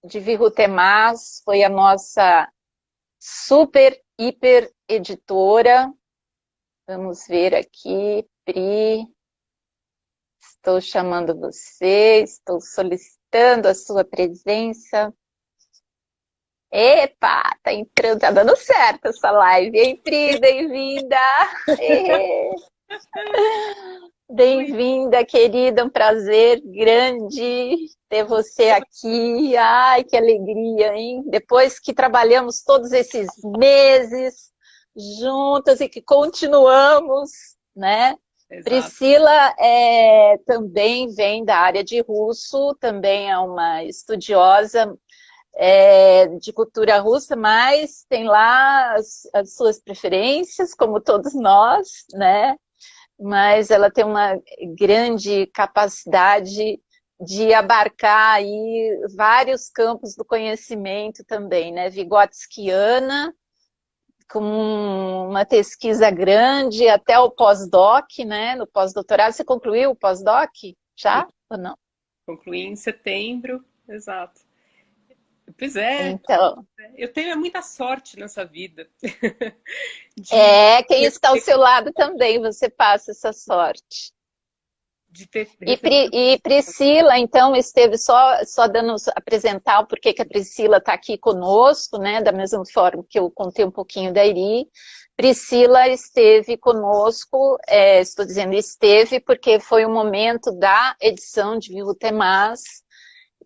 de Virrutemaz, foi a nossa super, hiper editora. Vamos ver aqui, Pri. Estou chamando você, estou solicitando a sua presença. Epa, tá entrando, tá dando certo essa live, hein, Pri? Bem-vinda! Bem-vinda, querida, um prazer grande ter você aqui. Ai, que alegria, hein? Depois que trabalhamos todos esses meses juntas e que continuamos, né? Exato. Priscila também vem da área de russo, também é uma estudiosa de cultura russa, mas tem lá as suas preferências, como todos nós, né? Mas ela tem uma grande capacidade de abarcar aí vários campos do conhecimento também, né? Vygotskiana, com uma pesquisa grande, até o pós-doc, né? No pós-doutorado. Você concluiu o pós-doc já ou não? Concluí em setembro, exato. Pois é, Então, eu tenho muita sorte nessa vida. de, quem está ao seu lado também, você passa essa sorte. de ter E Priscila, então, esteve só dando apresentar o porquê que a Priscila está aqui conosco, né? Da mesma forma que eu contei um pouquinho da Iri. Priscila esteve conosco, estou dizendo esteve, porque foi o momento da edição de Vivo Temaz.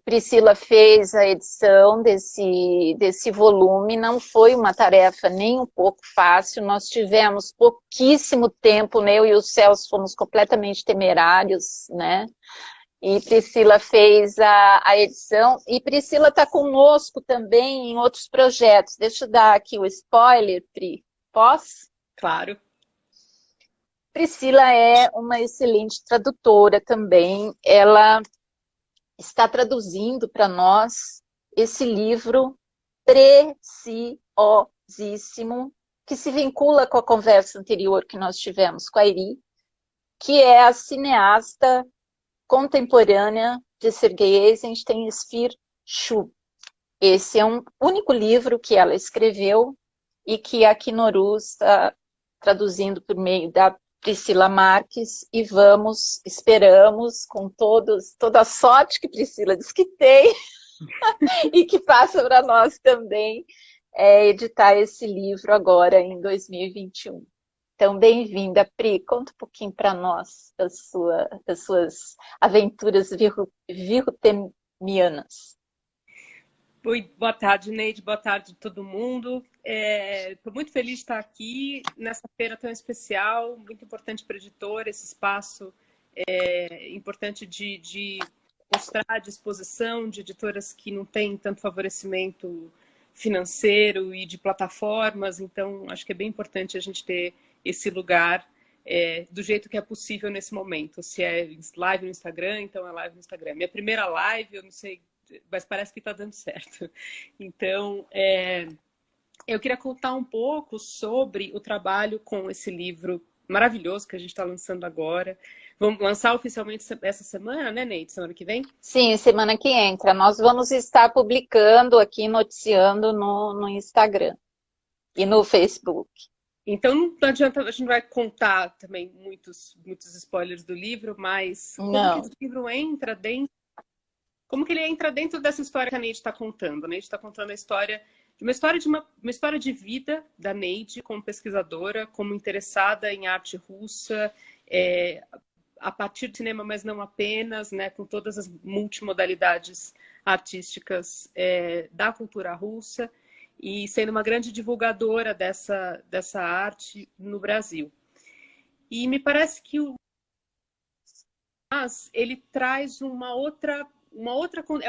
Priscila fez a edição desse volume, não foi uma tarefa nem um pouco fácil, nós tivemos pouquíssimo tempo, eu e o Celso fomos completamente temerários, né? E Priscila fez a edição, e Priscila está conosco também em outros projetos. Deixa eu dar aqui o spoiler, Pri. Posso? Claro. Priscila é uma excelente tradutora também, ela está traduzindo para nós esse livro preciosíssimo, que se vincula com a conversa anterior que nós tivemos com a Iri, que é a cineasta contemporânea de Sergei Eisenstein, Sphere Shu. Esse é um único livro que ela escreveu e que a Kinoru está traduzindo por meio da Priscila Marques, e esperamos, com toda a sorte que Priscila diz que tem, e que passa para nós também, editar esse livro agora em 2021. Então, bem-vinda, Pri. Conta um pouquinho para nós das suas aventuras virrutemianas. Oi, boa tarde, Neide. Boa tarde a todo mundo. Estou muito feliz de estar aqui nessa feira tão especial, muito importante para a editora, esse espaço importante de mostrar a disposição de editoras que não têm tanto favorecimento financeiro e de plataformas. Então, acho que é bem importante a gente ter esse lugar do jeito que é possível nesse momento. Se é live no Instagram, então é live no Instagram. Minha primeira live, eu não sei, mas parece que está dando certo. Então, eu queria contar um pouco sobre o trabalho com esse livro maravilhoso que a gente está lançando agora. Vamos lançar oficialmente essa semana, né, Neide? Semana que vem? Sim, semana que entra. Nós vamos estar publicando aqui, noticiando no Instagram e no Facebook. Então, não adianta, a gente não vai contar também muitos spoilers do livro, mas como que o livro entra dentro. Como que ele entra dentro dessa história que a Neide está contando? A Neide está contando a história de uma história de vida da Neide como pesquisadora, como interessada em arte russa, a partir do cinema, mas não apenas, né, com todas as multimodalidades artísticas da cultura russa, e sendo uma grande divulgadora dessa arte no Brasil. E me parece que ele traz é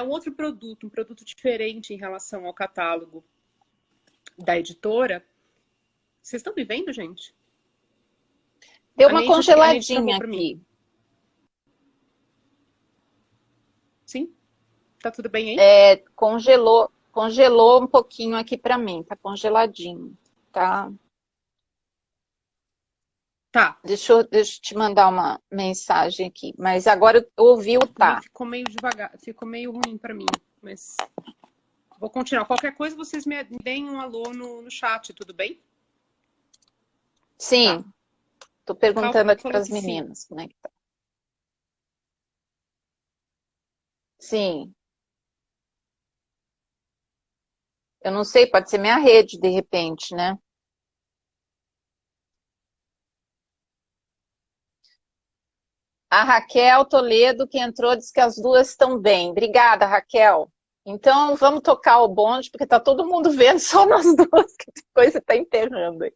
um outro produto, um produto diferente em relação ao catálogo da editora. Vocês estão me vendo, gente? Deu uma congeladinha aqui. Sim? Tá tudo bem aí? Congelou um pouquinho aqui para mim, tá congeladinho, tá? Tá. Deixa eu te mandar uma mensagem aqui, mas agora eu ouvi o tá. Ficou meio devagar, ficou meio ruim para mim, mas vou continuar. Qualquer coisa, vocês me deem um alô no chat, tudo bem? Sim, tô perguntando aqui para Falou as que sim. meninas como é que tá. Sim. Eu não sei, pode ser minha rede, de repente, né? A Raquel Toledo, que entrou, disse que as duas estão bem. Obrigada, Raquel. Então, vamos tocar o bonde, porque tá todo mundo vendo só nós duas, que coisa está enterrando aí.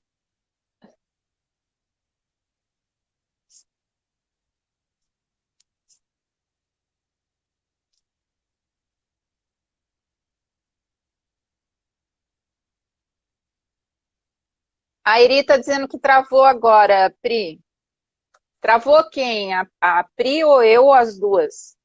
A Iri está dizendo que travou agora, Pri. Travou quem? A Pri ou eu ou as duas?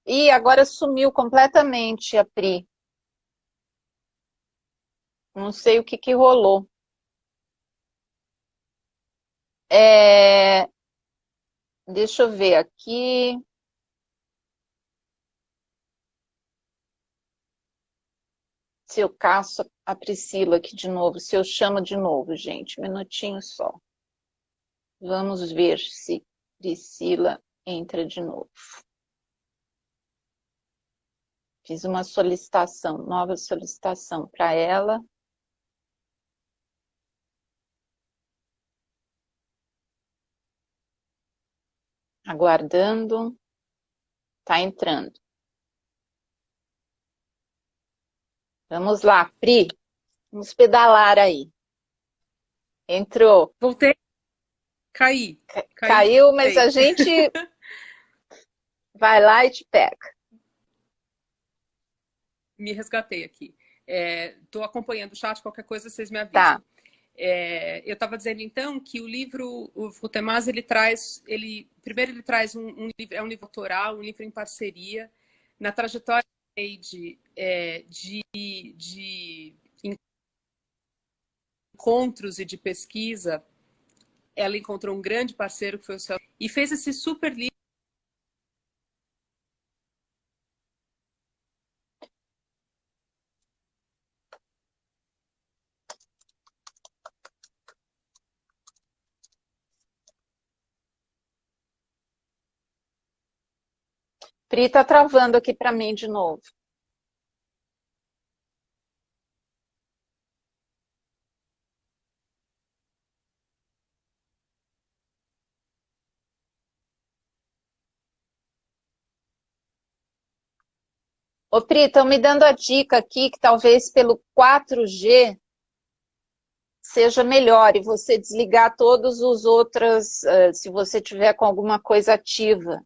Ih, agora sumiu completamente a Pri. Não sei o que que rolou. É, Deixa eu ver aqui. Se eu caço a Priscila aqui de novo, se eu chamo de novo, gente. Um minutinho só. Vamos ver se Priscila entra de novo. Fiz uma solicitação, nova solicitação para ela. Aguardando. Tá entrando. Vamos lá, Pri. Vamos pedalar aí. Entrou. Voltei. Caí. Caiu, mas a gente vai lá e te pega. Me resgatei aqui. Estou acompanhando o chat, qualquer coisa vocês me avisam. Tá. Eu estava dizendo então que o livro, o Futemaz, ele traz um livro, é um livro autoral, um livro em parceria. Na trajetória de encontros e de pesquisa, ela encontrou um grande parceiro que foi o Celso e fez esse super livro. Pri tá travando aqui para mim de novo. Ô, Pri, estão me dando a dica aqui que talvez pelo 4G seja melhor e você desligar todos os outros, se você tiver com alguma coisa ativa.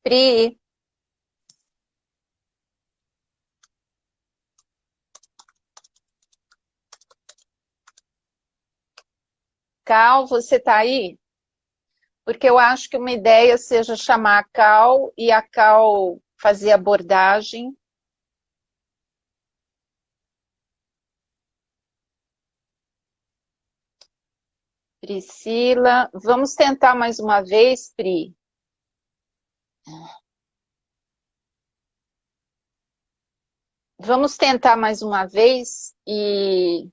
Pri, Cal, você tá aí? Porque eu acho que uma ideia seja chamar a Cal e a Cal fazer abordagem. Priscila, vamos tentar mais uma vez, Pri. Vamos tentar mais uma vez e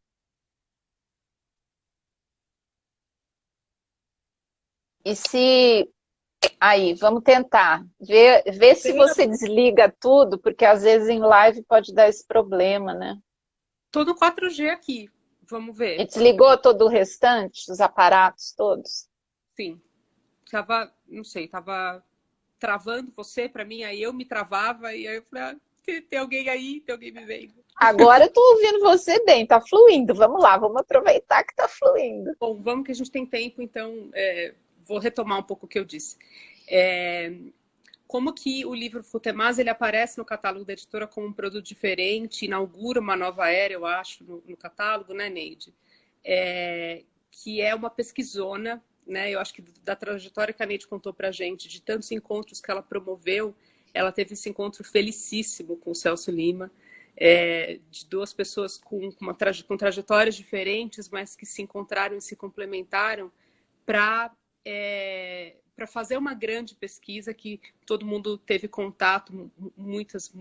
se aí, vamos tentar. Ver se você desliga tudo, porque às vezes em live pode dar esse problema, né? Tô no 4G aqui. Vamos ver. E desligou todo o restante, os aparatos todos? Sim. Não sei, tava travando você para mim, aí eu me travava e aí eu falei, Tem alguém aí? Tem alguém me vendo? Agora eu tô ouvindo você bem, tá fluindo. Vamos lá, vamos aproveitar que tá fluindo. Bom, vamos que a gente tem tempo, então vou retomar um pouco o que eu disse. Como que o livro Futemase, ele aparece no catálogo da editora como um produto diferente, inaugura uma nova era, eu acho, no catálogo, né, Neide? Que é uma pesquisona, né? Eu acho que da trajetória que a Neide contou pra gente, de tantos encontros que ela promoveu, ela teve esse encontro felicíssimo com o Celso Lima, de duas pessoas com trajetórias diferentes, mas que se encontraram e se complementaram para fazer uma grande pesquisa que todo mundo teve contato, muitas,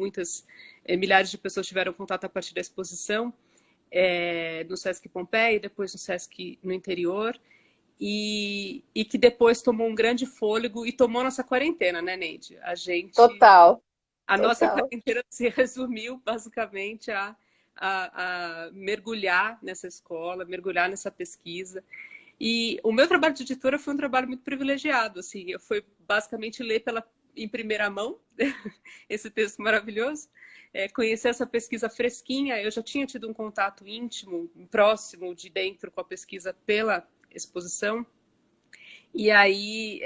milhares de pessoas tiveram contato a partir da exposição, no Sesc Pompeia, depois no Sesc no interior, e que depois tomou um grande fôlego e tomou nossa quarentena, né, Neide? Total. A nossa quarentena se resumiu basicamente a mergulhar nessa escola, mergulhar nessa pesquisa. E o meu trabalho de editora foi um trabalho muito privilegiado, assim, foi basicamente ler em primeira mão esse texto maravilhoso, conhecer essa pesquisa fresquinha. Eu já tinha tido um contato íntimo, próximo, de dentro com a pesquisa pela exposição, e aí,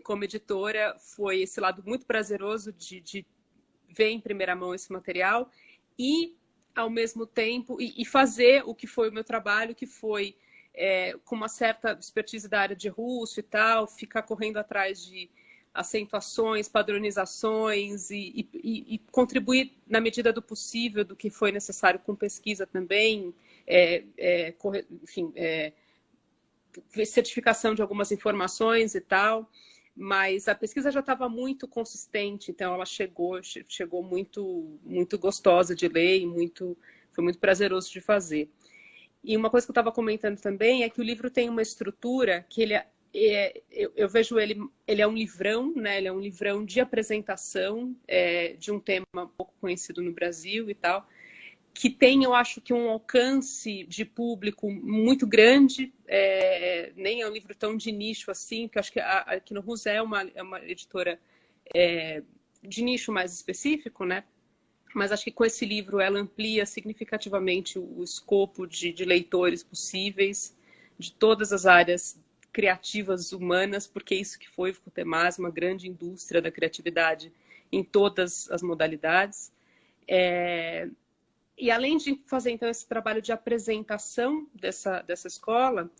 como editora, foi esse lado muito prazeroso de ver em primeira mão esse material e, ao mesmo tempo, e fazer o que foi o meu trabalho, que foi com uma certa expertise da área de russo e tal, ficar correndo atrás de acentuações, padronizações e contribuir na medida do possível, do que foi necessário com pesquisa também, enfim, certificação de algumas informações e tal, mas a pesquisa já estava muito consistente, então ela chegou muito gostosa de ler e foi muito prazeroso de fazer. E uma coisa que eu estava comentando também é que o livro tem uma estrutura que eu vejo ele é um livrão, né? Ele é um livrão de apresentação de um tema pouco conhecido no Brasil e tal, que tem, eu acho, que um alcance de público muito grande, nem é um livro tão de nicho assim, que eu acho que aqui no Rus é uma editora de nicho mais específico, né? Mas acho que com esse livro ela amplia significativamente o escopo de leitores possíveis, de todas as áreas criativas humanas, porque isso que foi o Futemase, uma grande indústria da criatividade em todas as modalidades. E além de fazer, então, esse trabalho de apresentação dessa escola,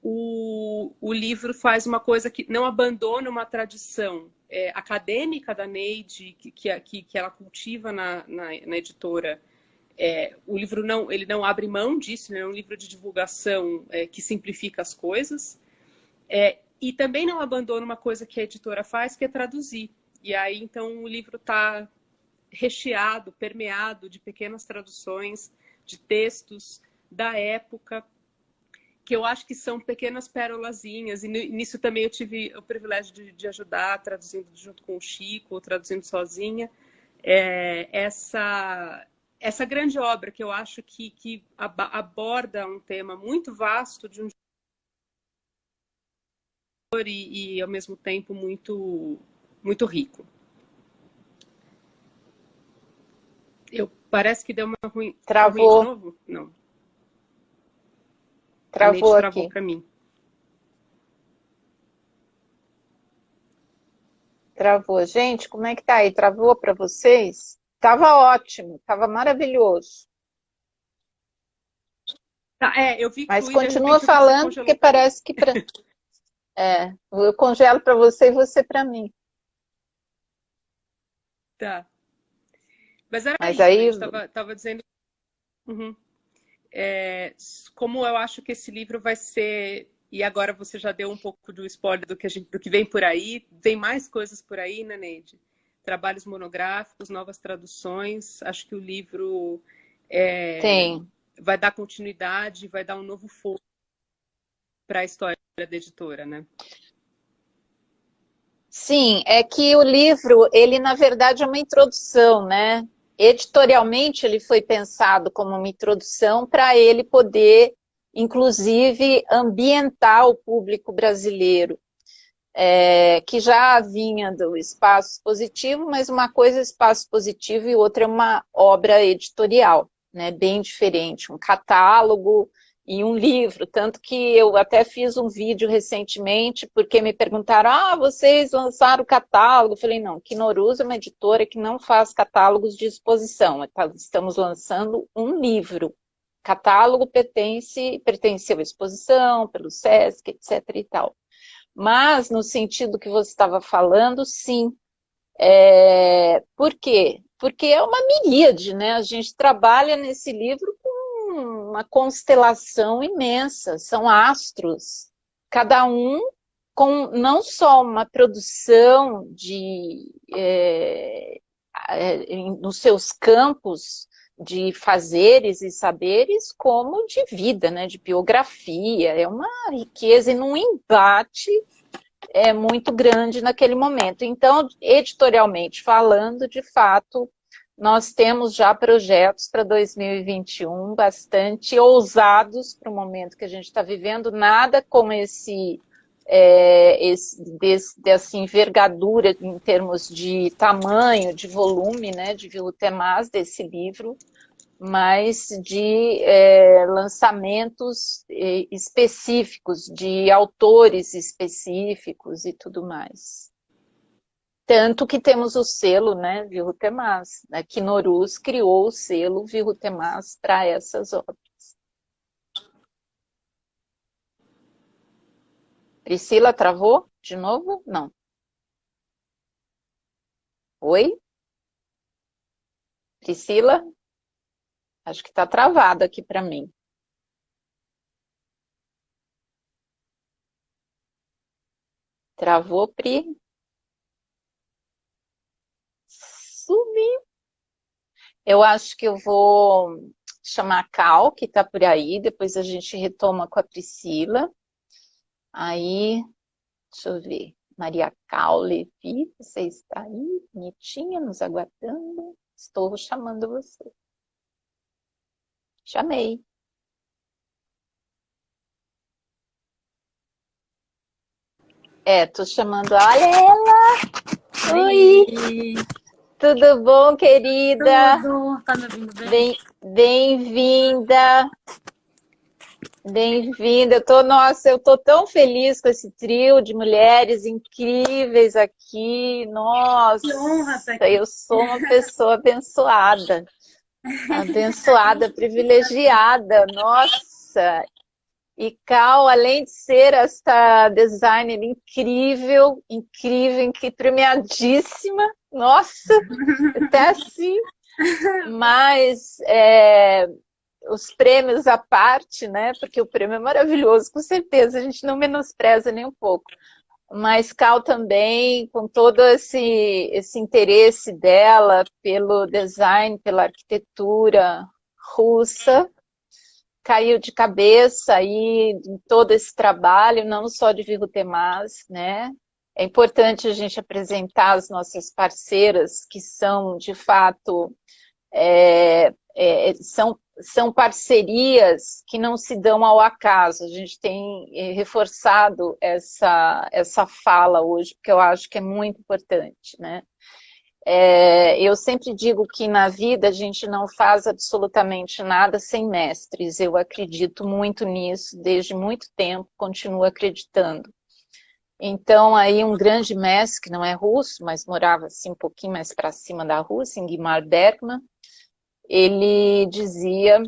o livro faz uma coisa que não abandona uma tradição acadêmica da Neide, que ela cultiva na editora. O livro ele não abre mão disso, né? É um livro de divulgação que simplifica as coisas. E também não abandona uma coisa que a editora faz, que é traduzir. E aí, então, o livro está recheado, permeado de pequenas traduções de textos da época, que eu acho que são pequenas pérolazinhas, e nisso também eu tive o privilégio de ajudar, traduzindo junto com o Chico, ou traduzindo sozinha, essa grande obra que eu acho que aborda um tema muito vasto de um e ao mesmo tempo muito rico. Parece que deu uma ruim. Travou. De novo? Não. Travou travou aqui. para mim. Travou. Gente, como é que tá aí? Travou para vocês? Tava ótimo, tava maravilhoso. Tá, eu vi que mas fluiu, continua falando, porque parece que... eu congelo para você e você para mim. Tá. Mas era mas isso, aí... a gente tava dizendo... Uhum. Como eu acho que esse livro vai ser... E agora você já deu um pouco do spoiler do que vem por aí. Vem mais coisas por aí, né, Neide? Trabalhos monográficos, novas traduções. Acho que o livro vai dar continuidade, vai dar um novo foco para a história da editora, né? Sim, é que o livro, ele na verdade é uma introdução, né? Editorialmente ele foi pensado como uma introdução para ele poder, inclusive, ambientar o público brasileiro. que já vinha do Espaço Positivo, mas uma coisa é Espaço Positivo e outra é uma obra editorial, né, bem diferente, um catálogo e um livro, tanto que eu até fiz um vídeo recentemente, porque me perguntaram, vocês lançaram o catálogo? Eu falei, não, Kinorusa é uma editora que não faz catálogos de exposição, estamos lançando um livro. Catálogo pertenceu à exposição, pelo Sesc, etc. e tal. Mas, no sentido que você estava falando, sim. Por quê? Porque é uma miríade, né? A gente trabalha nesse livro com uma constelação imensa, são astros, cada um com não só uma produção nos seus campos de fazeres e saberes, como de vida, né? De biografia, é uma riqueza e num embate muito grande naquele momento. Então, editorialmente falando, de fato, nós temos já projetos para 2021 bastante ousados para o momento que a gente está vivendo, nada como dessa envergadura em termos de tamanho, de volume, né, de Viu-Temaz desse livro, mas de lançamentos específicos, de autores específicos e tudo mais. Tanto que temos o selo, né, Viu-Temaz. A Kinorus criou o selo Viu-Temaz para essas obras. Priscila, travou de novo? Não. Oi? Priscila? Acho que está travado aqui para mim. Travou, Pri? Sumiu. Eu acho que eu vou chamar a Cal, que está por aí, depois a gente retoma com a Priscila. Aí, deixa eu ver. Maria Cal Levi, você está aí, bonitinha, nos aguardando? Estou chamando você. Chamei. Tô chamando. Olha ela! Oi! Tudo bom, querida? Tudo. Tá me ouvindo bem? Bem-vinda! Bem-vinda! Eu tô tão feliz com esse trio de mulheres incríveis aqui. Nossa! Que honra estar aqui. Eu sou uma pessoa abençoada. Abençoada, privilegiada. Nossa! E Cal, além de ser esta designer incrível, premiadíssima, nossa, até assim, mas os prêmios à parte, né? Porque o prêmio é maravilhoso, com certeza, a gente não menospreza nem um pouco. Mas Cal também, com todo esse interesse dela pelo design, pela arquitetura russa, caiu de cabeça aí em todo esse trabalho, não só de Viu-Temaz, né? É importante a gente apresentar as nossas parceiras, que são, de fato, são parcerias que não se dão ao acaso. A gente tem reforçado essa fala hoje, porque eu acho que é muito importante, né? Eu sempre digo que na vida a gente não faz absolutamente nada sem mestres. Eu acredito muito nisso, desde muito tempo, continuo acreditando. Então, aí um grande mestre, que não é russo, mas morava assim um pouquinho mais para cima da Rússia, Ingmar Bergman, ele dizia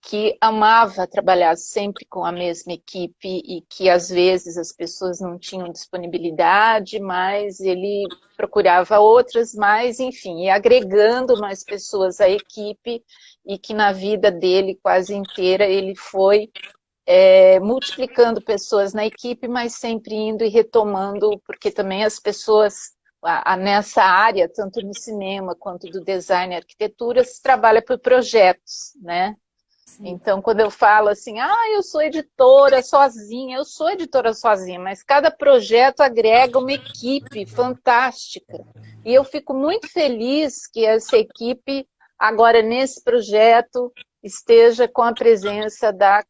que amava trabalhar sempre com a mesma equipe e que às vezes as pessoas não tinham disponibilidade, mas ele procurava outras, mas enfim, e agregando mais pessoas à equipe, e que na vida dele quase inteira ele foi multiplicando pessoas na equipe, mas sempre indo e retomando, porque também as pessoas nessa área, tanto no cinema quanto do design e arquitetura, se trabalha por projetos, né? Então, quando eu falo assim, eu sou editora sozinha, eu sou editora sozinha, mas cada projeto agrega uma equipe fantástica. E eu fico muito feliz que essa equipe, agora nesse projeto, esteja com a presença da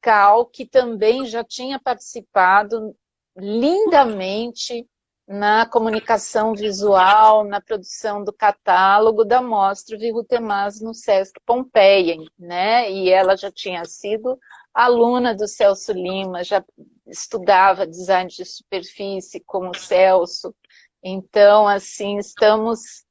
Cal, que também já tinha participado lindamente na comunicação visual, na produção do catálogo da Mostra Vivo Temaz no Sesc Pompeia, né? E ela já tinha sido aluna do Celso Lima, já estudava design de superfície como o Celso. Então, assim, estamos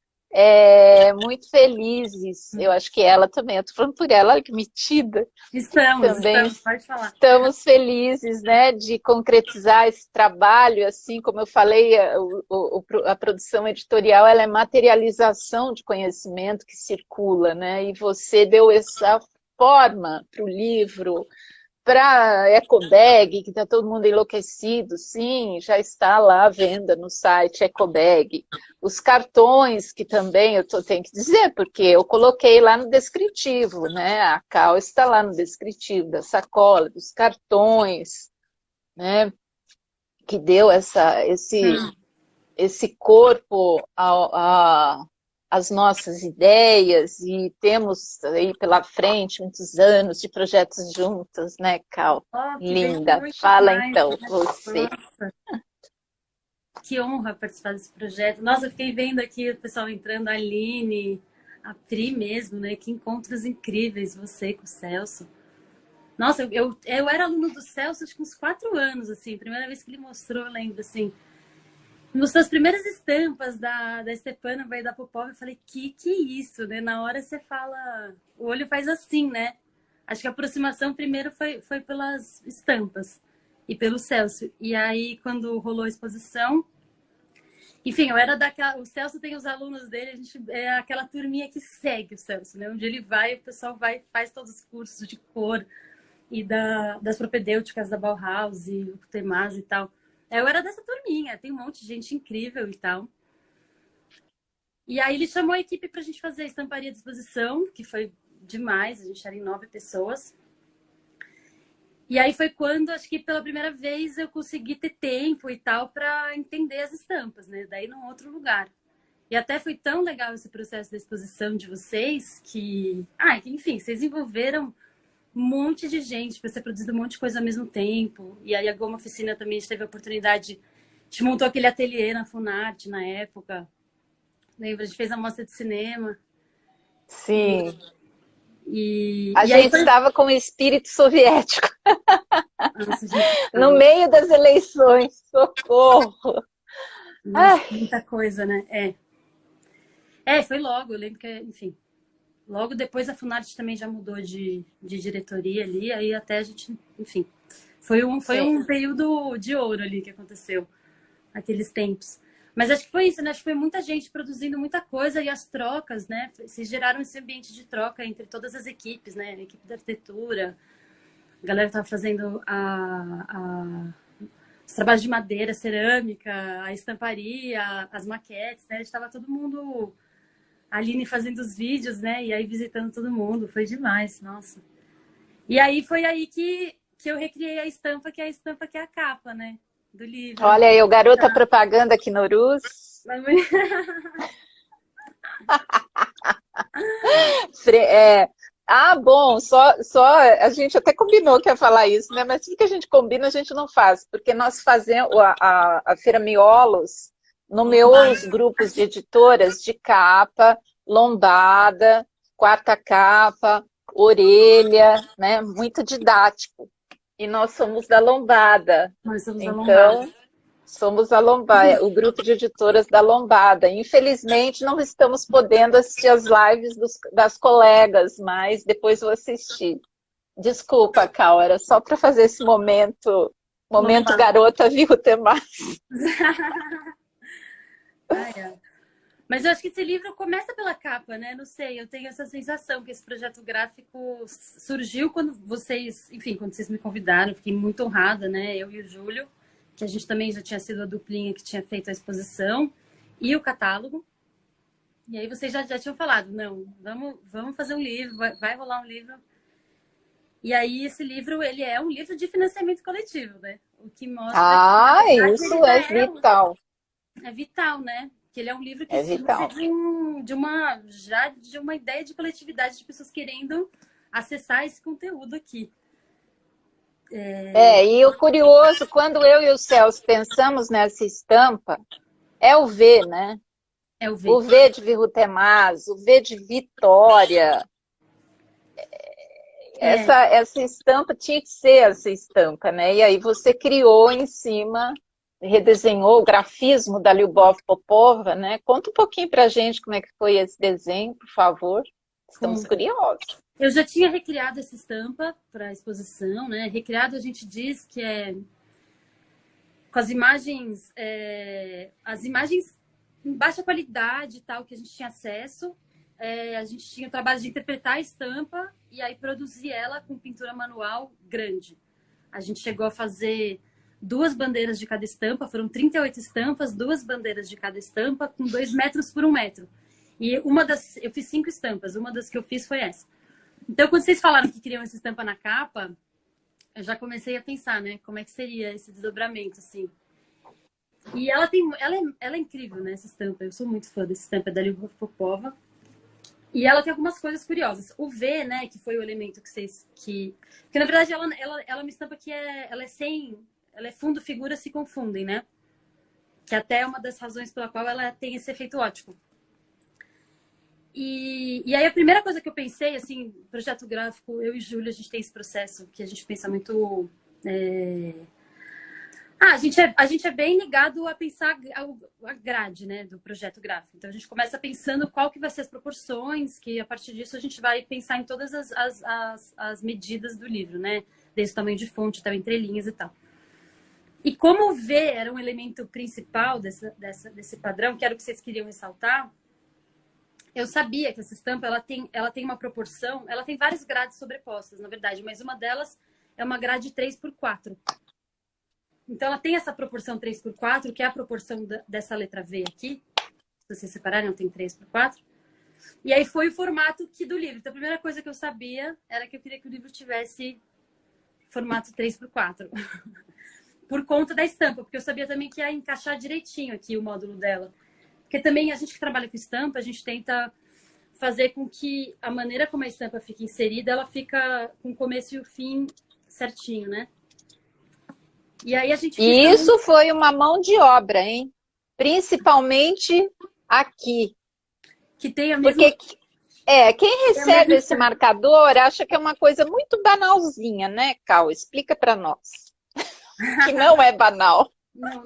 muito felizes. Eu acho que ela também, eu estou falando por ela, olha que metida. Estamos, pode falar. Estamos felizes, né, de concretizar esse trabalho, assim como eu falei, a produção editorial ela é materialização de conhecimento que circula, né, e você deu essa forma para o livro, para a Ecobag, que está todo mundo enlouquecido, sim, já está lá à venda no site Ecobag. Os cartões, que também eu tenho que dizer, porque eu coloquei lá no descritivo, né? A Cal está lá no descritivo da sacola, dos cartões, né? Que deu esse corpo as nossas ideias, e temos aí pela frente muitos anos de projetos juntos, né, Cal? Linda. Fala mais, então, né? Você. Nossa. Que honra participar desse projeto. Nossa, eu fiquei vendo aqui o pessoal entrando, a Aline, a Pri mesmo, né? Que encontros incríveis, você com o Celso. Nossa, eu era aluno do Celso acho que uns 4 anos, assim. Primeira vez que ele mostrou, eu lembro, assim. Mostrou as primeiras estampas da Stepana e da Popov, eu falei, que é isso, né? Na hora você fala, o olho faz assim, né? Acho que a aproximação primeiro foi pelas estampas e pelo Celso. E aí, quando rolou a exposição, enfim, eu era daquela... O Celso tem os alunos dele, a gente é aquela turminha que segue o Celso, né? Onde ele vai, o pessoal vai, faz todos os cursos de cor e das propedêuticas da Bauhaus e o Temaz e tal. Eu era dessa turminha, tem um monte de gente incrível e tal. E aí ele chamou a equipe pra gente fazer a estamparia de exposição, que foi demais, a gente era em 9 pessoas. E aí foi quando, acho que pela primeira vez, eu consegui ter tempo e tal para entender as estampas, né? Daí num outro lugar. E até foi tão legal esse processo da exposição de vocês que enfim, vocês envolveram um monte de gente para ser produzido um monte de coisa ao mesmo tempo. E aí a Goma Oficina também teve a oportunidade, a gente montou aquele ateliê na Funarte na época. Lembra? A gente fez a mostra de cinema. Sim. A gente estava com o espírito soviético. Nossa, gente, no meio das eleições. Socorro! Nossa, muita coisa, né? Foi logo, eu lembro que, enfim... Logo depois a Funarte também já mudou de diretoria ali, aí até a gente, enfim, foi um período de ouro ali que aconteceu, aqueles tempos. Mas acho que foi isso, né? Acho que foi muita gente produzindo muita coisa e as trocas, né? Se geraram esse ambiente de troca entre todas as equipes, né? A equipe da arquitetura, a galera estava fazendo os trabalhos de madeira, cerâmica, a estamparia, as maquetes, né? Estava todo mundo... A Aline fazendo os vídeos, né? E aí visitando todo mundo. Foi demais, nossa. E aí foi aí que eu recriei a estampa que é a capa, né? Do livro. Olha aí, o garota propaganda aqui no Urus. Bom, só a gente até combinou que ia falar isso, né? Mas tudo que a gente combina, a gente não faz. Porque nós fazemos a Feira Miolos... nomeou os grupos de editoras de capa, lombada, quarta capa, orelha, né? Muito didático. E nós somos da lombada. Nós somos então, da lombada. Somos a lombada, o grupo de editoras da lombada. Infelizmente, não estamos podendo assistir as lives das colegas, mas depois vou assistir. Desculpa, Cal, era só para fazer esse momento garota Vivo Temaz. Mas eu acho que esse livro começa pela capa, né? Não sei, eu tenho essa sensação que esse projeto gráfico surgiu quando vocês me convidaram, fiquei muito honrada, né? Eu e o Júlio, que a gente também já tinha sido a duplinha que tinha feito a exposição e o catálogo. E aí vocês já tinham falado, não, vamos fazer um livro, vai rolar um livro. E aí esse livro, ele é um livro de financiamento coletivo, né? O que mostra que, isso é vital. É vital, né? Que ele é um livro que surge de uma ideia de coletividade de pessoas querendo acessar esse conteúdo aqui. E o curioso, quando eu e o Celso pensamos nessa estampa, é o V, né? É o V. O V de Virrutemaz, o V de Vitória. Essa estampa tinha que ser essa estampa, né? E aí você criou em cima, redesenhou o grafismo da Lyubov Popova, né? Conta um pouquinho pra gente como é que foi esse desenho, por favor. Estamos curiosos. Eu já tinha recriado essa estampa para a exposição, né? Recriado, a gente diz que é com as imagens em baixa qualidade e tal, que a gente tinha acesso. A gente tinha o trabalho de interpretar a estampa e aí produzir ela com pintura manual grande. A gente chegou a fazer 2 bandeiras de cada estampa, foram 38 estampas, 2 bandeiras de cada estampa, com 2 metros por 1 metro. E eu fiz 5 estampas, uma das que eu fiz foi essa. Então, quando vocês falaram que queriam essa estampa na capa, eu já comecei a pensar, né? Como é que seria esse desdobramento, assim. E ela é incrível, né? Essa estampa. Eu sou muito fã dessa estampa da Lyubov Popova. E ela tem algumas coisas curiosas. O V, né? Que foi o elemento que na verdade, ela é uma estampa que ela é fundo, figura se confundem, né? Que até é uma das razões pela qual ela tem esse efeito ótico. E aí a primeira coisa que eu pensei, assim, projeto gráfico, eu e Júlia, a gente tem esse processo que a gente pensa muito... a gente é bem ligado a pensar a grade, né, do projeto gráfico. Então a gente começa pensando qual que vai ser as proporções, que a partir disso a gente vai pensar em todas as medidas do livro, né? Desde o tamanho de fonte até o entrelinhas e tal. E como o V era um elemento principal desse padrão, que era o que vocês queriam ressaltar, eu sabia que essa estampa ela tem uma proporção, ela tem várias grades sobrepostas, na verdade, mas uma delas é uma grade 3x4. Então, ela tem essa proporção 3x4, que é a proporção dessa letra V aqui. Se vocês separarem, ela tem 3x4. E aí foi o formato do livro. Então, a primeira coisa que eu sabia era que eu queria que o livro tivesse formato 3x4. Por conta da estampa, porque eu sabia também que ia encaixar direitinho aqui o módulo dela. Porque também a gente que trabalha com estampa, a gente tenta fazer com que a maneira como a estampa fica inserida, ela fica com o começo e o fim certinho, né? E aí a gente... E isso foi uma mão de obra, hein? Principalmente aqui. Que tem a mesma... Porque quem recebe esse marcador acha que é uma coisa muito banalzinha, né, Cal? Explica para nós. Que não é banal. Não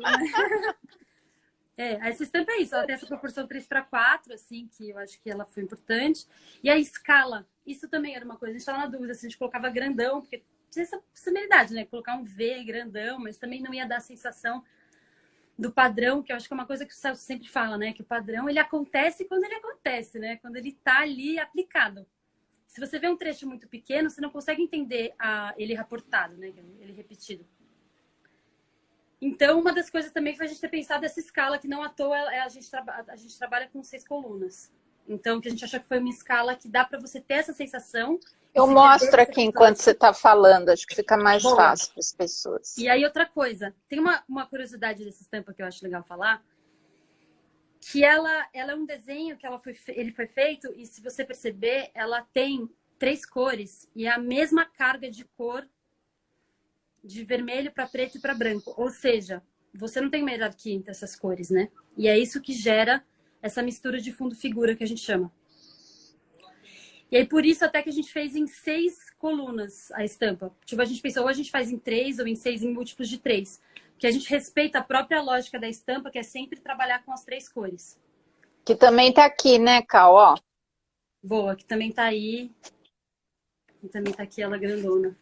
é. Essa estampa é isso, ela tem essa proporção 3x4, assim, que eu acho que ela foi importante. E a escala, isso também era uma coisa, a gente estava na dúvida se a gente colocava grandão, porque tinha essa possibilidade, né? Colocar um V grandão, mas também não ia dar a sensação do padrão, que eu acho que é uma coisa que o Celso sempre fala, né? Que o padrão, ele acontece quando ele acontece, né? Quando ele tá ali aplicado. Se você vê um trecho muito pequeno, você não consegue entender ele raportado, né? Ele repetido. Então, uma das coisas também foi a gente ter pensado essa escala, que não à toa a gente trabalha com 6 colunas. Então, que a gente achou que foi uma escala que dá para você ter essa sensação. Eu mostro aqui enquanto você está falando, acho que fica mais fácil para as pessoas. E aí, outra coisa, tem uma curiosidade dessa estampa que eu acho legal falar, que ela é um desenho que ele foi feito, e se você perceber, ela tem 3 cores, e é a mesma carga de cor de vermelho para preto e para branco. Ou seja, você não tem uma hierarquia entre essas cores, né? E é isso que gera essa mistura de fundo-figura que a gente chama. E aí, por isso, até que a gente fez em 6 colunas a estampa. Tipo, a gente pensou, ou a gente faz em 3, ou em 6 em múltiplos de 3. Porque a gente respeita a própria lógica da estampa, que é sempre trabalhar com as 3 cores. Que também tá aqui, né, Cal? Ó. Boa, que também tá aí. E também tá aqui ela grandona.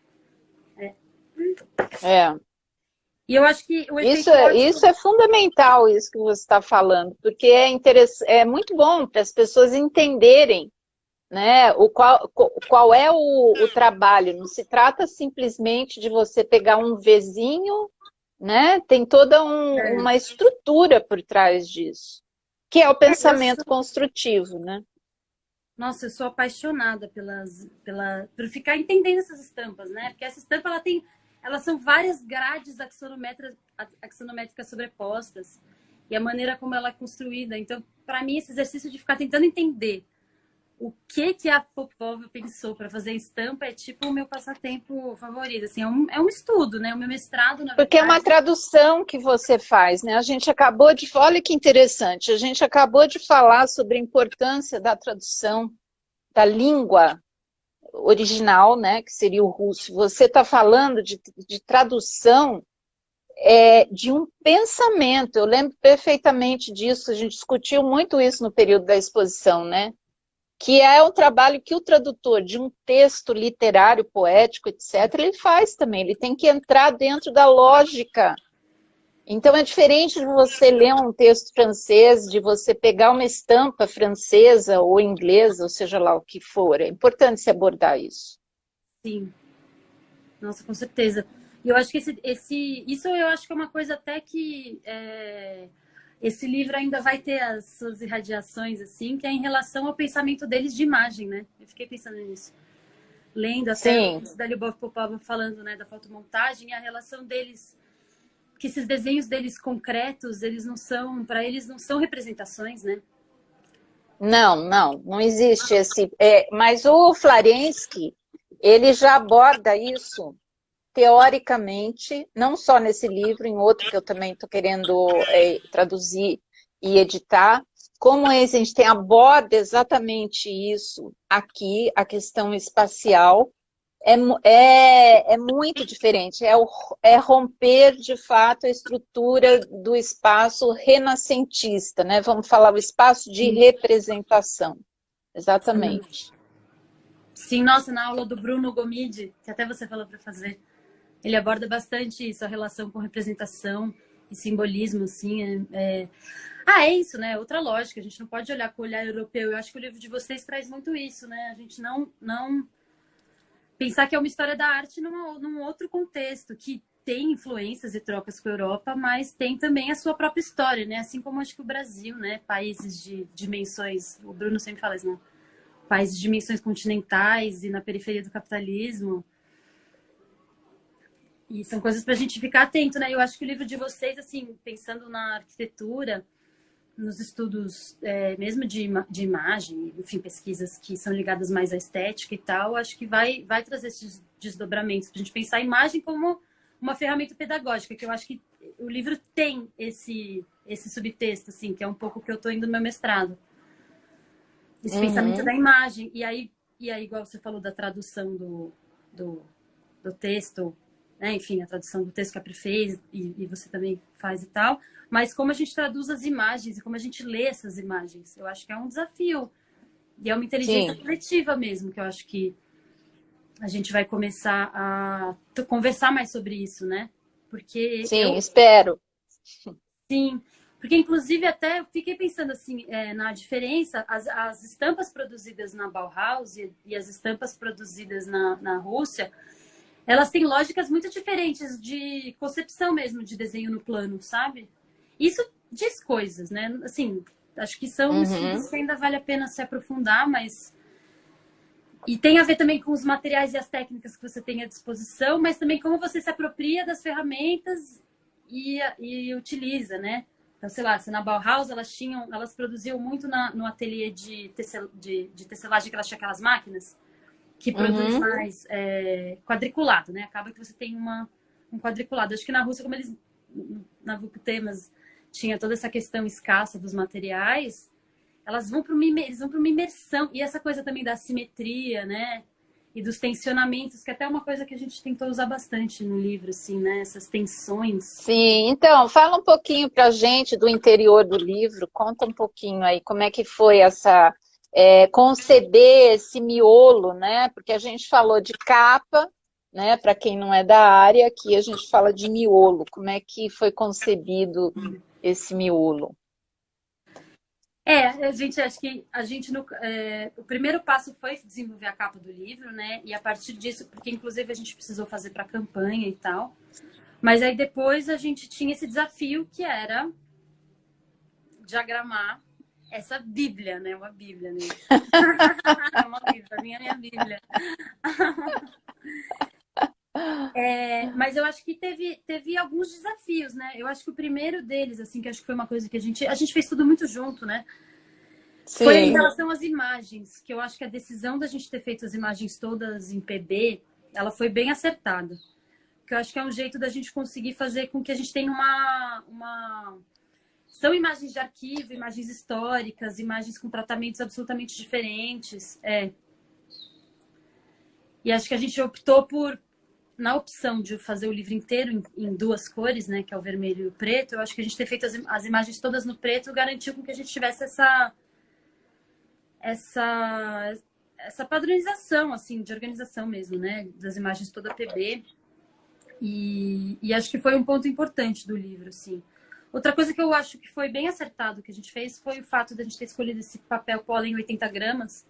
E eu acho que o isso é fundamental, isso que você está falando, porque é muito bom para as pessoas entenderem, né, qual é o trabalho. Não se trata simplesmente de você pegar um Vzinho, né? Tem toda uma estrutura por trás disso, que é o pensamento construtivo, né? Nossa, eu sou apaixonada por ficar entendendo essas estampas, né? Porque essa estampa, elas são várias grades axonométricas sobrepostas. E a maneira como ela é construída. Então, para mim, esse exercício de ficar tentando entender o que a Popova pensou para fazer estampa é tipo o meu passatempo favorito. Assim, é um estudo, né? O meu mestrado, na Porque é uma verdade. tradução que você faz, né? A gente acabou de... Olha que interessante, a gente acabou de falar sobre a importância da tradução da língua original, né? Que seria o russo. Você está falando de tradução de um pensamento. Eu lembro perfeitamente disso, a gente discutiu muito isso no período da exposição, né? Que é um trabalho que o tradutor de um texto literário, poético, etc., ele faz também, ele tem que entrar dentro da lógica. Então é diferente de você ler um texto francês, de você pegar uma estampa francesa ou inglesa, ou seja lá o que for. É importante se abordar isso. Sim, nossa, com certeza. E eu acho que isso eu acho que é uma coisa até que esse livro ainda vai ter as suas irradiações, assim, que é em relação ao pensamento deles de imagem, né? Eu fiquei pensando nisso. Lendo até Sim. o da Lyubov Popova falando, né, da fotomontagem e a relação deles, que esses desenhos deles concretos, eles não são, para eles não são representações, né? Não existe esse... mas o Florensky, ele já aborda isso teoricamente, não só nesse livro, em outro que eu também estou querendo traduzir e editar, como a gente tem aborda exatamente isso aqui, a questão espacial, é muito diferente, é romper, de fato, a estrutura do espaço renascentista, né? Vamos falar o espaço de representação, exatamente. Sim, nossa, na aula do Bruno Gomide, que até você falou para fazer, ele aborda bastante isso, a relação com representação e simbolismo, assim. É isso, né? Outra lógica. A gente não pode olhar com o olhar europeu. Eu acho que o livro de vocês traz muito isso, né? A gente não pensar que é uma história da arte num outro contexto, que tem influências e trocas com a Europa, mas tem também a sua própria história, né? Assim como acho que o Brasil, né? Países de dimensões, o Bruno sempre fala isso, né? Países de dimensões continentais e na periferia do capitalismo. E são coisas para a gente ficar atento, né? Eu acho que o livro de vocês, assim, pensando na arquitetura, nos estudos mesmo de imagem, enfim, pesquisas que são ligadas mais à estética e tal, acho que vai trazer esses desdobramentos para a gente pensar a imagem como uma ferramenta pedagógica, que eu acho que o livro tem esse subtexto, assim, que é um pouco o que eu estou indo no meu mestrado. Esse pensamento da imagem. E aí, igual você falou da tradução do texto, né? Enfim, a tradução do texto que a Pri fez e você também faz e tal, mas como a gente traduz as imagens e como a gente lê essas imagens, eu acho que é um desafio e é uma inteligência coletiva mesmo, que eu acho que a gente vai começar a conversar mais sobre isso, né? Porque espero. Sim, porque inclusive até eu fiquei pensando assim, na diferença, as estampas produzidas na Bauhaus e as estampas produzidas na Rússia, elas têm lógicas muito diferentes de concepção mesmo de desenho no plano, sabe? Isso diz coisas, né? Assim, acho que são estudos que ainda vale a pena se aprofundar, mas... E tem a ver também com os materiais e as técnicas que você tem à disposição, mas também como você se apropria das ferramentas e utiliza, né? Então, sei lá, se na Bauhaus elas produziam muito no ateliê de tecelagem, que elas tinham aquelas máquinas que produz mais quadriculado, né? Acaba que você tem um quadriculado. Acho que na Rússia, como eles, na Vuctemas, tinha toda essa questão escassa dos materiais, eles vão para uma imersão. E essa coisa também da simetria, né? E dos tensionamentos, que até é uma coisa que a gente tentou usar bastante no livro, assim, né? Essas tensões. Sim, então, fala um pouquinho pra gente do interior do livro, conta um pouquinho aí, como é que foi essa... conceber esse miolo, né? Porque a gente falou de capa, né? Para quem não é da área, aqui a gente fala de miolo. Como é que foi concebido esse miolo? Acho que o primeiro passo foi desenvolver a capa do livro, né? E a partir disso, porque inclusive a gente precisou fazer para a campanha e tal. Mas aí depois a gente tinha esse desafio que era diagramar essa Bíblia, né? Uma Bíblia, né? Uma Bíblia, a minha Bíblia. Mas eu acho que teve alguns desafios, né? Eu acho que o primeiro deles, assim, que acho que foi uma coisa que a gente fez tudo muito junto, né? Foi em Sim. relação às imagens, que eu acho que a decisão da gente ter feito as imagens todas em PB, ela foi bem acertada. Que eu acho que é um jeito da gente conseguir fazer com que a gente tenha uma... São imagens de arquivo, imagens históricas, imagens com tratamentos absolutamente diferentes. E acho que a gente optou na opção de fazer o livro inteiro em duas cores, né, que é o vermelho e o preto, eu acho que a gente ter feito as imagens todas no preto garantiu com que a gente tivesse essa padronização, assim, de organização mesmo, né, das imagens toda PB. E acho que foi um ponto importante do livro, assim. Outra coisa que eu acho que foi bem acertado que a gente fez foi o fato de a gente ter escolhido esse papel pólen 80 gramas,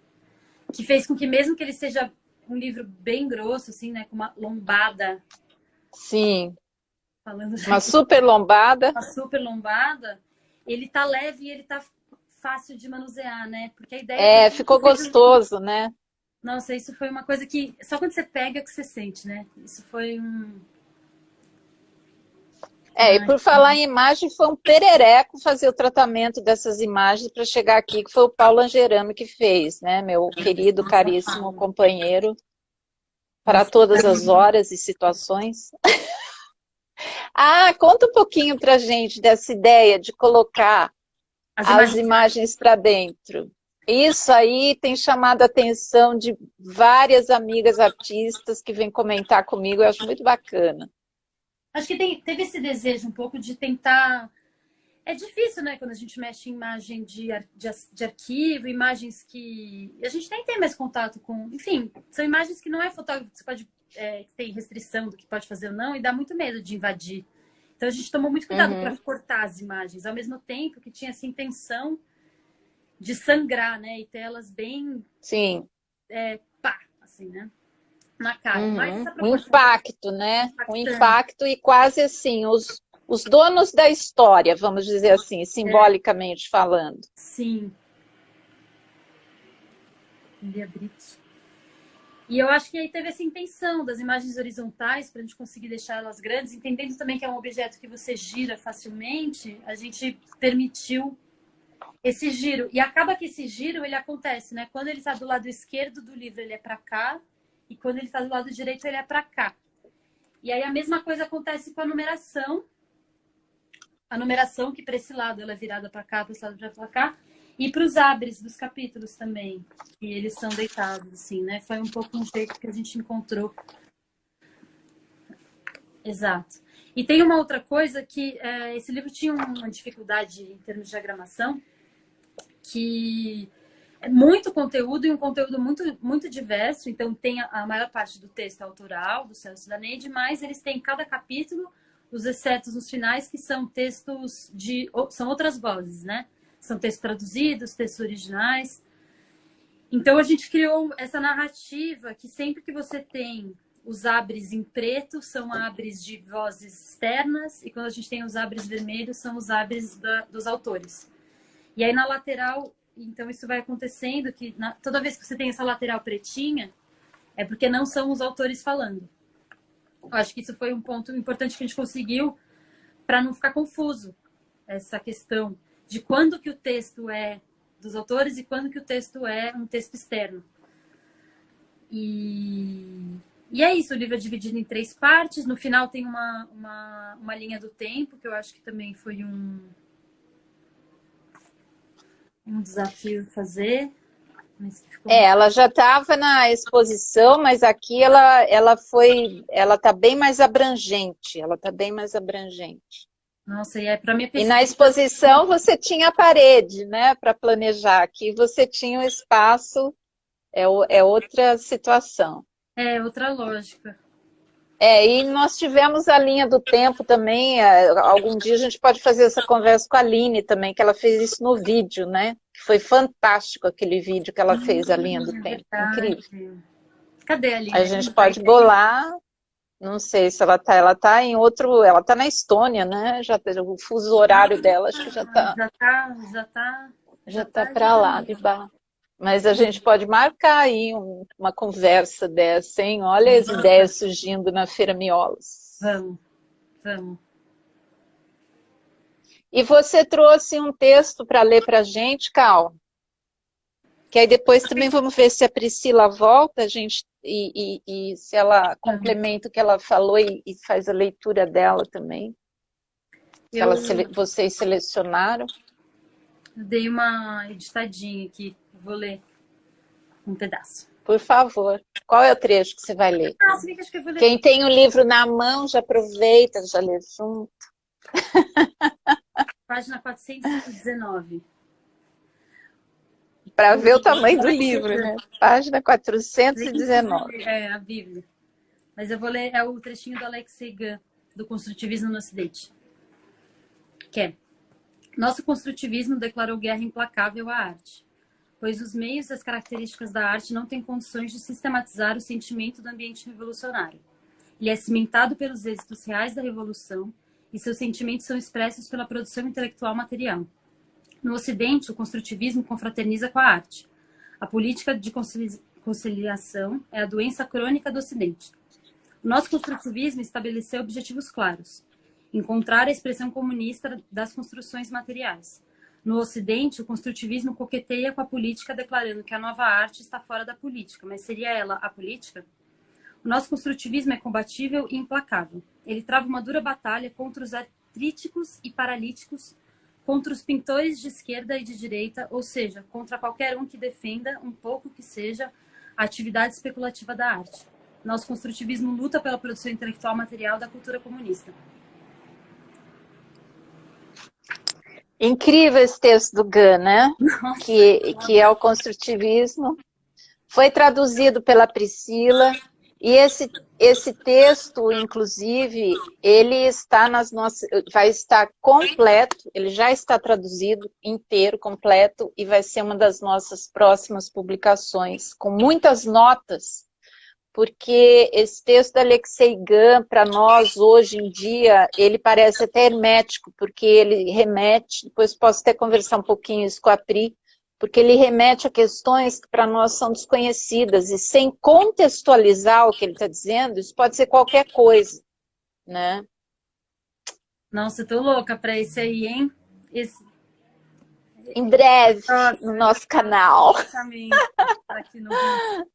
que fez com que, mesmo que ele seja um livro bem grosso, assim, né, com uma lombada. Sim. Falando Uma super lombada. Uma super lombada, ele tá leve e ele tá fácil de manusear, né? Porque a ideia Ficou gostoso, né? Nossa, isso foi uma coisa que só quando você pega que você sente, né? Isso foi E por falar em imagem, foi um perereco fazer o tratamento dessas imagens para chegar aqui, que foi o Paulo Angerame que fez, né? Meu querido, caríssimo companheiro, para todas as horas e situações. Conta um pouquinho pra gente dessa ideia de colocar as imagens para dentro. Isso aí tem chamado a atenção de várias amigas artistas que vêm comentar comigo, eu acho muito bacana. Acho que teve esse desejo um pouco de tentar... É difícil, né, quando a gente mexe em imagem de arquivo, imagens que a gente nem tem mais contato com... Enfim, são imagens que não é fotógrafo, que você pode... que tem restrição do que pode fazer ou não, e dá muito medo de invadir. Então a gente tomou muito cuidado para cortar as imagens, ao mesmo tempo que tinha essa intenção de sangrar, né, e ter elas bem... Sim. Assim, né? Na cara. Um impacto, né? Um impacto e quase assim, os donos da história, vamos dizer assim, simbolicamente falando. Sim. E eu acho que aí teve essa intenção das imagens horizontais, para a gente conseguir deixar elas grandes, entendendo também que é um objeto que você gira facilmente, a gente permitiu esse giro. E acaba que esse giro, ele acontece, né? Quando ele está do lado esquerdo do livro, ele é para cá, e quando ele está do lado direito, ele é para cá. E aí a mesma coisa acontece com a numeração. A numeração que para esse lado ela é virada para cá, para esse lado para cá. E para os abres dos capítulos também, que eles são deitados, assim, né? Foi um pouco um jeito que a gente encontrou. Exato. E tem uma outra coisa que esse livro tinha uma dificuldade em termos de diagramação, que... muito conteúdo e um conteúdo muito, muito diverso. Então, tem a maior parte do texto autoral, do Celso e da Neide, mas eles têm cada capítulo, os excertos nos finais, que são textos são outras vozes, né? São textos traduzidos, textos originais. Então, a gente criou essa narrativa que sempre que você tem os abres em preto, são abres de vozes externas, e quando a gente tem os abres vermelhos, são os abres dos autores. E aí, na lateral... Então, isso vai acontecendo que toda vez que você tem essa lateral pretinha, é porque não são os autores falando. Eu acho que isso foi um ponto importante que a gente conseguiu para não ficar confuso, essa questão de quando que o texto é dos autores e quando que o texto é um texto externo. E é isso, o livro é dividido em 3 partes. No final tem uma linha do tempo, que eu acho que também foi um desafio fazer. Ela já estava na exposição, mas aqui ela está bem mais abrangente. Ela está bem mais abrangente. Nossa, e para minha pesquisa... E na exposição você tinha a parede, né, para planejar. Aqui você tinha o espaço, é outra situação. É outra lógica. E nós tivemos a linha do tempo também. Algum dia a gente pode fazer essa conversa com a Aline também, que ela fez isso no vídeo, né? Foi fantástico aquele vídeo que ela fez, a linha do tempo. Verdade. Incrível. Cadê a Aline? A gente pode bolar, não sei se ela tá em outro, ela tá na Estônia, né? O fuso horário dela, acho que já tá para lá, de baixo. Mas a gente pode marcar aí uma conversa dessa, hein? Olha as ideias surgindo na Feira Miolos. Vamos. E você trouxe um texto para ler para a gente, Cal? Que aí depois também vamos ver se a Priscila volta, a gente, e se ela complementa o que ela falou e faz a leitura dela também. Vocês selecionaram. Eu dei uma editadinha aqui, vou ler um pedaço. Por favor. Qual é o trecho que você vai ler? Acho que eu vou ler. Quem tem o livro na mão, já aproveita, já lê junto. Página 419. Para ver o tamanho do livro, né? Página 419. É, a Bíblia. Mas eu vou ler o trechinho do Alexei Gun, do Construtivismo no Ocidente. Que é: nosso construtivismo declarou guerra implacável à arte, pois os meios e as características da arte não têm condições de sistematizar o sentimento do ambiente revolucionário. Ele é cimentado pelos êxitos reais da revolução e seus sentimentos são expressos pela produção intelectual material. No Ocidente, o construtivismo confraterniza com a arte. A política de conciliação é a doença crônica do Ocidente. O nosso construtivismo estabeleceu objetivos claros: encontrar a expressão comunista das construções materiais. No Ocidente, o construtivismo coqueteia com a política, declarando que a nova arte está fora da política, mas seria ela a política? O nosso construtivismo é combatível e implacável. Ele trava uma dura batalha contra os artríticos e paralíticos, contra os pintores de esquerda e de direita, ou seja, contra qualquer um que defenda, um pouco que seja, a atividade especulativa da arte. Nosso construtivismo luta pela produção intelectual material da cultura comunista. Incrível esse texto do Gun, né? Que é o construtivismo. Foi traduzido pela Priscila. E esse texto, inclusive, ele está vai estar completo, ele já está traduzido inteiro, completo, e vai ser uma das nossas próximas publicações, com muitas notas, porque esse texto da Alexei Gun, para nós, hoje em dia, ele parece até hermético, porque ele remete, depois posso até conversar um pouquinho isso com a Pri, porque ele remete a questões que para nós são desconhecidas, e sem contextualizar o que ele está dizendo, isso pode ser qualquer coisa, né? Nossa, eu tô louca para esse aí, hein? Em breve, no nosso canal. Aqui no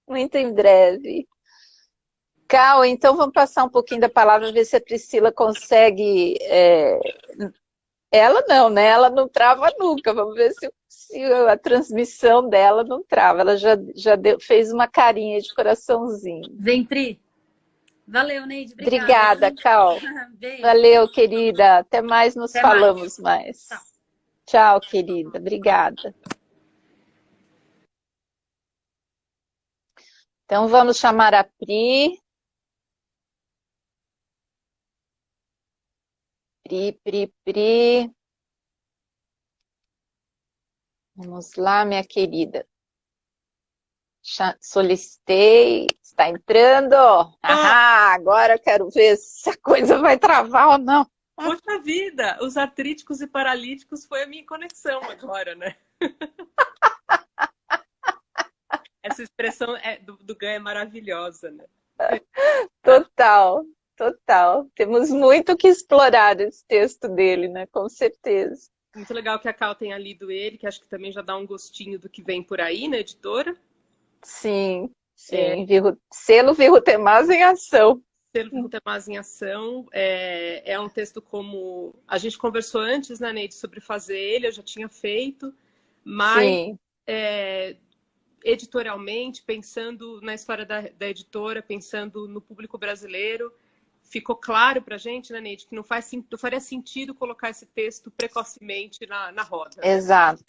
Muito em breve. Cal, então vamos passar um pouquinho da palavra, ver se a Priscila consegue... Ela não, né? Ela não trava nunca. Vamos ver se a transmissão dela não trava. Ela já fez uma carinha de coraçãozinho. Vem, Pri. Valeu, Neide. Obrigada, Cal. Valeu, querida. Até mais, nos falamos mais. Tchau. Tchau, querida. Obrigada. Então, vamos chamar a Pri. Pri. Vamos lá, minha querida. Solicitei. Está entrando? Agora eu quero ver se a coisa vai travar ou não. Poxa vida, os artríticos e paralíticos foi a minha conexão agora, né? Essa expressão do Gun é maravilhosa, né? Total. Temos muito que explorar esse texto dele, né? Com certeza. Muito legal que a Cal tenha lido ele, que acho que também já dá um gostinho do que vem por aí na editora. Sim. Selo Virrutemaz em ação. Selo Virrutemaz em ação. É um texto como... A gente conversou antes, né, Neide, sobre fazer ele, eu já tinha feito, mas editorialmente, pensando na história da editora, pensando no público brasileiro, ficou claro para a gente, né, Neide, que não faria sentido colocar esse texto precocemente na roda. Exato.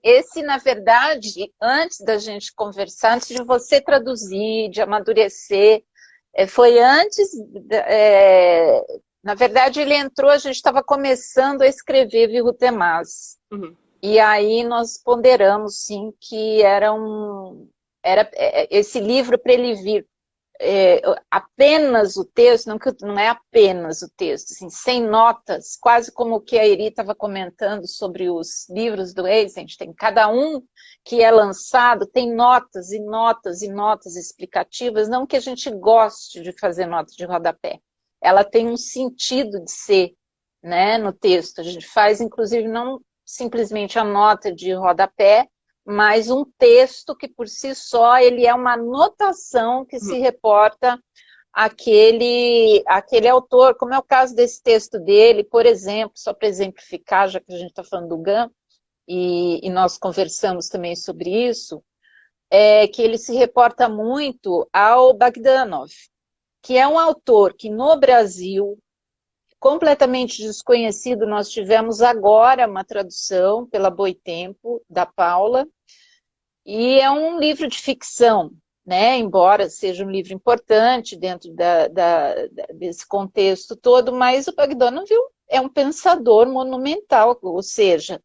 Esse, na verdade, antes da gente conversar, antes de você traduzir, de amadurecer, foi antes... na verdade, ele entrou, a gente estava começando a escrever Virrutemaz. Uhum. E aí nós ponderamos, sim, que era esse livro para ele vir apenas o texto, não é apenas o texto, assim, sem notas, quase como o que a Eri estava comentando sobre os livros do Eysenck, tem cada um que é lançado, tem notas e notas e notas explicativas, não que a gente goste de fazer nota de rodapé, ela tem um sentido de ser, né, no texto, a gente faz, inclusive, não simplesmente a nota de rodapé, mas um texto que por si só ele é uma anotação que se reporta àquele autor, como é o caso desse texto dele, por exemplo, só para exemplificar, já que a gente está falando do Gun, e nós conversamos também sobre isso, é que ele se reporta muito ao Bogdanov, que é um autor que no Brasil, completamente desconhecido, nós tivemos agora uma tradução pela Boitempo, da Paula, e é um livro de ficção, né? Embora seja um livro importante dentro desse contexto todo, mas o Bogdanov é um pensador monumental, ou seja,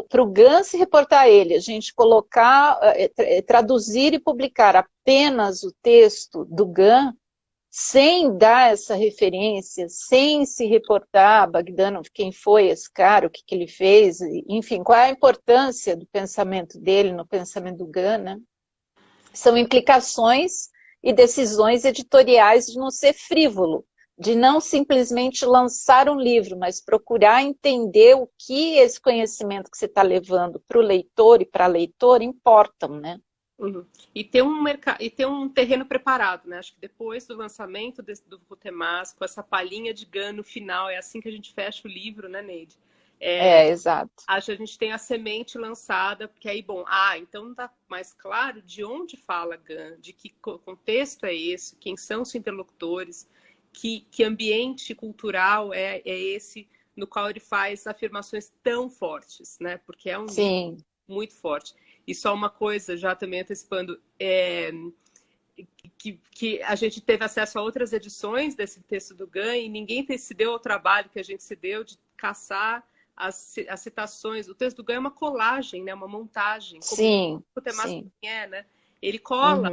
para o Gun se reportar a ele, a gente colocar, traduzir e publicar apenas o texto do Gun, sem dar essa referência, sem se reportar a Bogdanov, quem foi esse cara, o que ele fez, enfim, qual é a importância do pensamento dele no pensamento do Gun, né? São implicações e decisões editoriais de não ser frívolo, de não simplesmente lançar um livro, mas procurar entender o que esse conhecimento que você está levando para o leitor e para a leitora importam, né? Uhum. E ter um terreno preparado, né? Acho que depois do lançamento do Rutemás, com essa palhinha de Gun no final, é assim que a gente fecha o livro, né, Neide? Exato. Acho que a gente tem a semente lançada, porque aí, bom, então tá mais claro de onde fala Gun, de que contexto é esse, quem são os interlocutores, que ambiente cultural é esse no qual ele faz afirmações tão fortes, né? Porque é um livro muito forte. E só uma coisa, já também antecipando, que a gente teve acesso a outras edições desse texto do Gun e ninguém se deu ao trabalho que a gente se deu de caçar as citações. O texto do Gun é uma colagem, né? Uma montagem. Como o Temasco né? Ele cola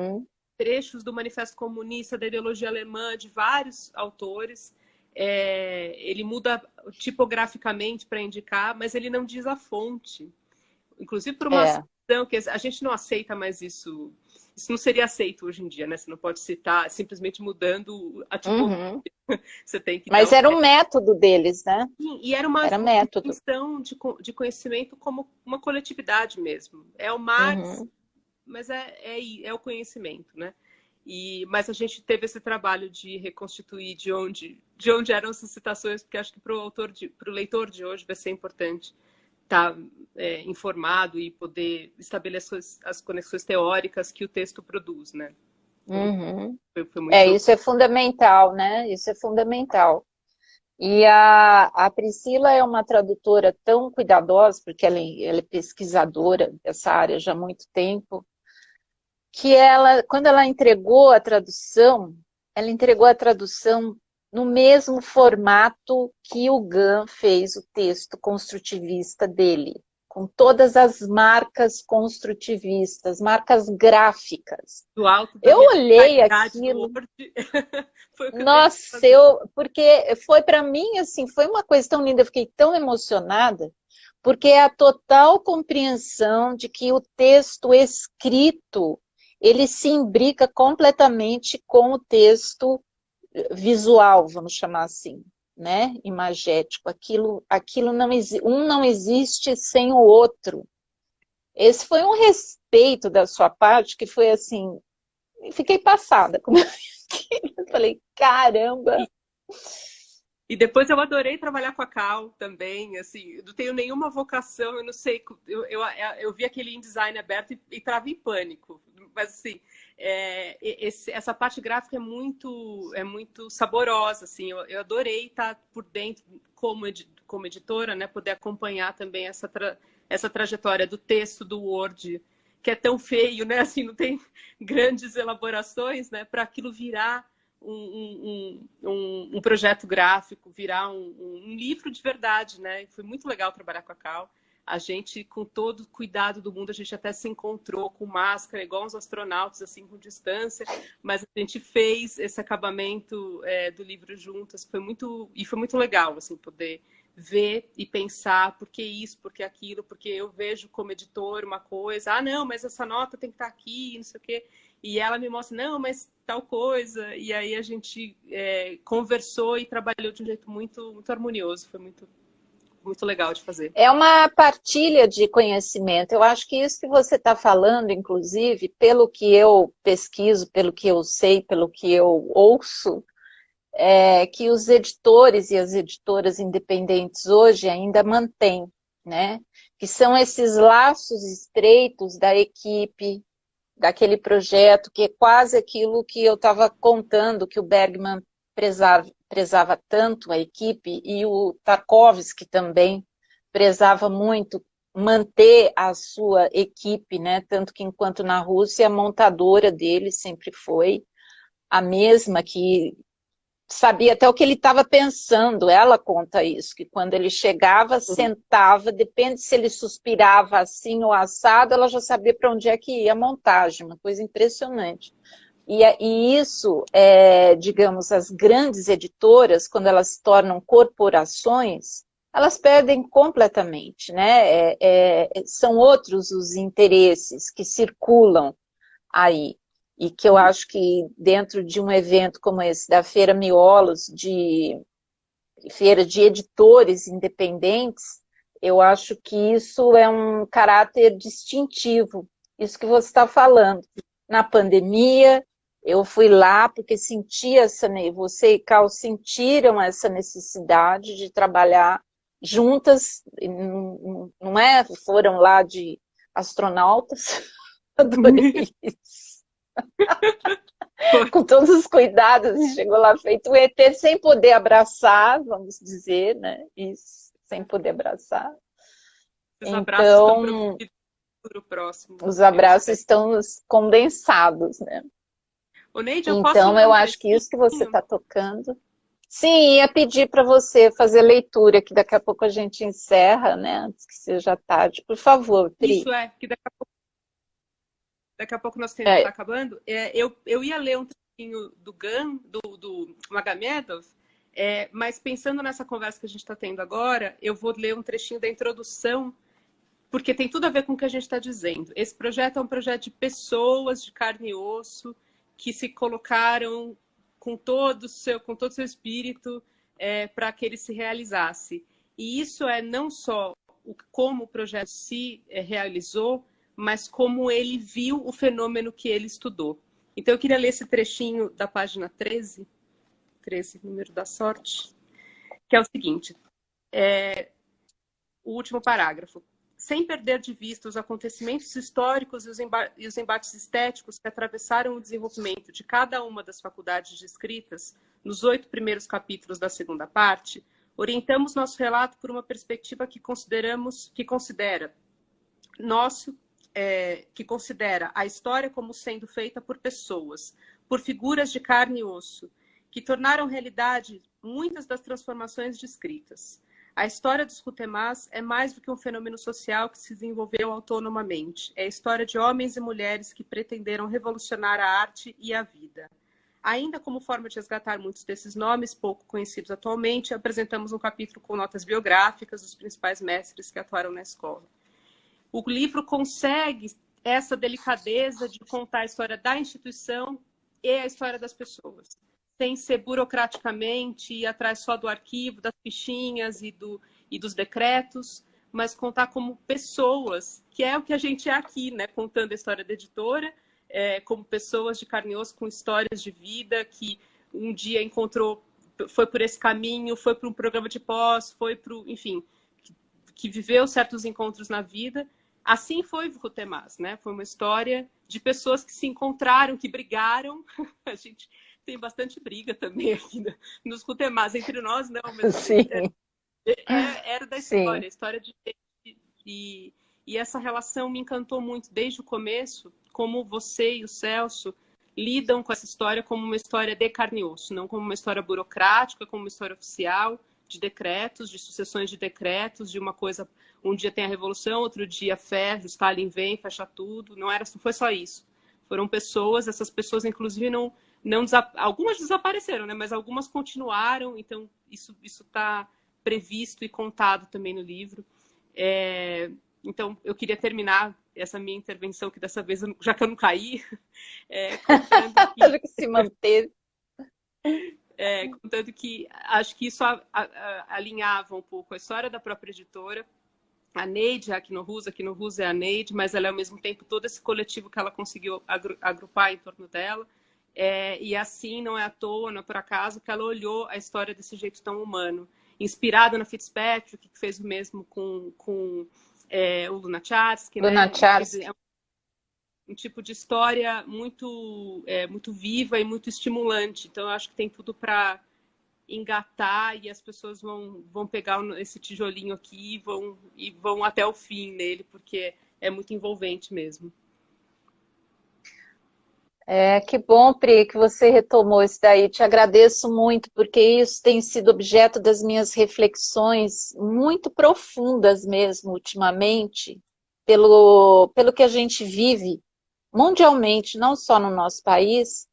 trechos do Manifesto Comunista, da ideologia alemã, de vários autores. Ele muda tipograficamente para indicar, mas ele não diz a fonte. Inclusive por uma situação que a gente não aceita mais isso. Isso não seria aceito hoje em dia, né? Você não pode citar simplesmente mudando a tipologia. Você tem que Mas era um método deles, né? Sim, e era uma questão de conhecimento como uma coletividade mesmo. É o mais, mas é o conhecimento, né? Mas a gente teve esse trabalho de reconstituir de onde eram essas citações, porque acho que para o leitor de hoje vai ser importante estar informado e poder estabelecer as conexões teóricas que o texto produz, né? Foi muito... isso é fundamental, né? Isso é fundamental. E a Priscila é uma tradutora tão cuidadosa, porque ela é pesquisadora dessa área já há muito tempo, que quando ela entregou a tradução no mesmo formato que o Gun fez o texto construtivista dele, com todas as marcas construtivistas, marcas gráficas. Do alto eu olhei aquilo. Nossa, porque foi para mim assim, foi uma coisa tão linda, eu fiquei tão emocionada, porque é a total compreensão de que o texto escrito ele se imbrica completamente com o texto visual, vamos chamar assim, né? Imagético. Aquilo não existe sem o outro. Esse foi um respeito da sua parte que foi assim, fiquei passada. Eu falei, caramba! E depois eu adorei trabalhar com a Cal também, assim, não tenho nenhuma vocação, eu não sei, eu vi aquele InDesign aberto e entrava em pânico, mas assim, essa parte gráfica é muito saborosa, assim, eu adorei estar por dentro como editora, né, poder acompanhar também essa trajetória do texto do Word, que é tão feio, né, assim, não tem grandes elaborações, né, para aquilo virar um projeto gráfico, virar um livro de verdade, né? E foi muito legal trabalhar com a Cal. A gente, com todo o cuidado do mundo, a gente até se encontrou com máscara, igual uns astronautas, assim, com distância, mas a gente fez esse acabamento do livro juntas. Foi muito legal, assim, poder ver e pensar por que isso, por que aquilo, porque eu vejo como editor uma coisa, não, mas essa nota tem que estar aqui, não sei o quê. E ela me mostra, não, mas tal coisa. E aí a gente conversou e trabalhou de um jeito muito, muito harmonioso. Foi muito muito legal de fazer. É uma partilha de conhecimento. Eu acho que isso que você está falando, inclusive, pelo que eu pesquiso, pelo que eu sei, pelo que eu ouço, é que os editores e as editoras independentes hoje ainda mantêm, né? Que são esses laços estreitos da equipe, daquele projeto, que é quase aquilo que eu estava contando, que o Bergman prezava tanto a equipe, e o Tarkovsky também prezava muito manter a sua equipe, né? Tanto que enquanto na Rússia a montadora dele sempre foi a mesma, que sabia até o que ele estava pensando. Ela conta isso, que quando ele chegava, sentava, depende se ele suspirava assim ou assado, ela já sabia para onde é que ia a montagem, uma coisa impressionante. E isso, digamos, as grandes editoras, quando elas se tornam corporações, elas perdem completamente, né? São outros os interesses que circulam aí. E que eu acho que dentro de um evento como esse, da Feira Miolos, feira de editores independentes, eu acho que isso é um caráter distintivo, isso que você está falando. Na pandemia, eu fui lá porque você e Cal sentiram essa necessidade de trabalhar juntas, não é? Foram lá de astronautas, adorei isso. Com todos os cuidados, e chegou lá feito o ET sem poder abraçar, vamos dizer, né? Isso, sem poder abraçar. Os abraços estão para o próximo. Os abraços estão condensados, né? Ô, Neide, então, eu acho que isso que você está tocando. Sim, ia pedir para você fazer leitura, que daqui a pouco a gente encerra, né? Antes que seja tarde. Por favor, Pri. Isso que daqui a pouco nosso tempo está acabando. Eu ia ler um trechinho do Gun, do Magomedov, mas pensando nessa conversa que a gente está tendo agora, eu vou ler um trechinho da introdução, porque tem tudo a ver com o que a gente está dizendo. Esse projeto é um projeto de pessoas de carne e osso que se colocaram com todo o seu espírito para que ele se realizasse. E isso é não só como o projeto se realizou, mas como ele viu o fenômeno que ele estudou. Então, eu queria ler esse trechinho da página 13, número da sorte, que é o seguinte, o último parágrafo. Sem perder de vista os acontecimentos históricos e os embates estéticos que atravessaram o desenvolvimento de cada uma das faculdades descritas nos 8 primeiros capítulos da segunda parte, orientamos nosso relato por uma perspectiva que considera a história como sendo feita por pessoas, por figuras de carne e osso, que tornaram realidade muitas das transformações descritas. A história dos Cutemás é mais do que um fenômeno social que se desenvolveu autonomamente. É a história de homens e mulheres que pretenderam revolucionar a arte e a vida. Ainda como forma de resgatar muitos desses nomes, pouco conhecidos atualmente, apresentamos um capítulo com notas biográficas dos principais mestres que atuaram na escola. O livro consegue essa delicadeza de contar a história da instituição e a história das pessoas, sem ser burocraticamente ir atrás só do arquivo, das fichinhas e dos decretos, mas contar como pessoas, que é o que a gente é aqui, né? Contando a história da editora, como pessoas de carne e osso com histórias de vida, que um dia foi por esse caminho, foi para um programa de pós, enfim, que viveu certos encontros na vida. Assim foi o Cutemás, né? Foi uma história de pessoas que se encontraram, que brigaram. A gente tem bastante briga também aqui nos Cutemás, entre nós não, mas Sim. Era da história, Sim. A história de... E essa relação me encantou muito desde o começo, como você e o Celso lidam com essa história como uma história de carne e osso, não como uma história burocrática, como uma história oficial, de decretos, de sucessões de decretos, de uma coisa, um dia tem a Revolução, outro dia fecha, Stalin vem, fecha tudo, não foi só isso. Foram pessoas, essas pessoas inclusive algumas desapareceram, né? Mas algumas continuaram, então isso está previsto e contado também no livro. Então, eu queria terminar essa minha intervenção, que dessa vez, já que eu não caí, contando que se manteve. contando que acho que isso alinhava um pouco a história da própria editora, a Neide, a Aqui no Rus é a Neide, mas ela é ao mesmo tempo todo esse coletivo que ela conseguiu agrupar em torno dela. E assim, não é à toa, não é por acaso, que ela olhou a história desse jeito tão humano. Inspirada na Fitzpatrick, que fez o mesmo com o Lunacharsky, né? Lunacharsky. É um tipo de história muito viva e muito estimulante. Então, eu acho que tem tudo para engatar e as pessoas vão pegar esse tijolinho aqui e vão até o fim nele, porque é muito envolvente mesmo. Que bom, Pri, que você retomou isso daí. Te agradeço muito, porque isso tem sido objeto das minhas reflexões muito profundas mesmo, ultimamente, pelo que a gente vive mundialmente, não só no nosso país,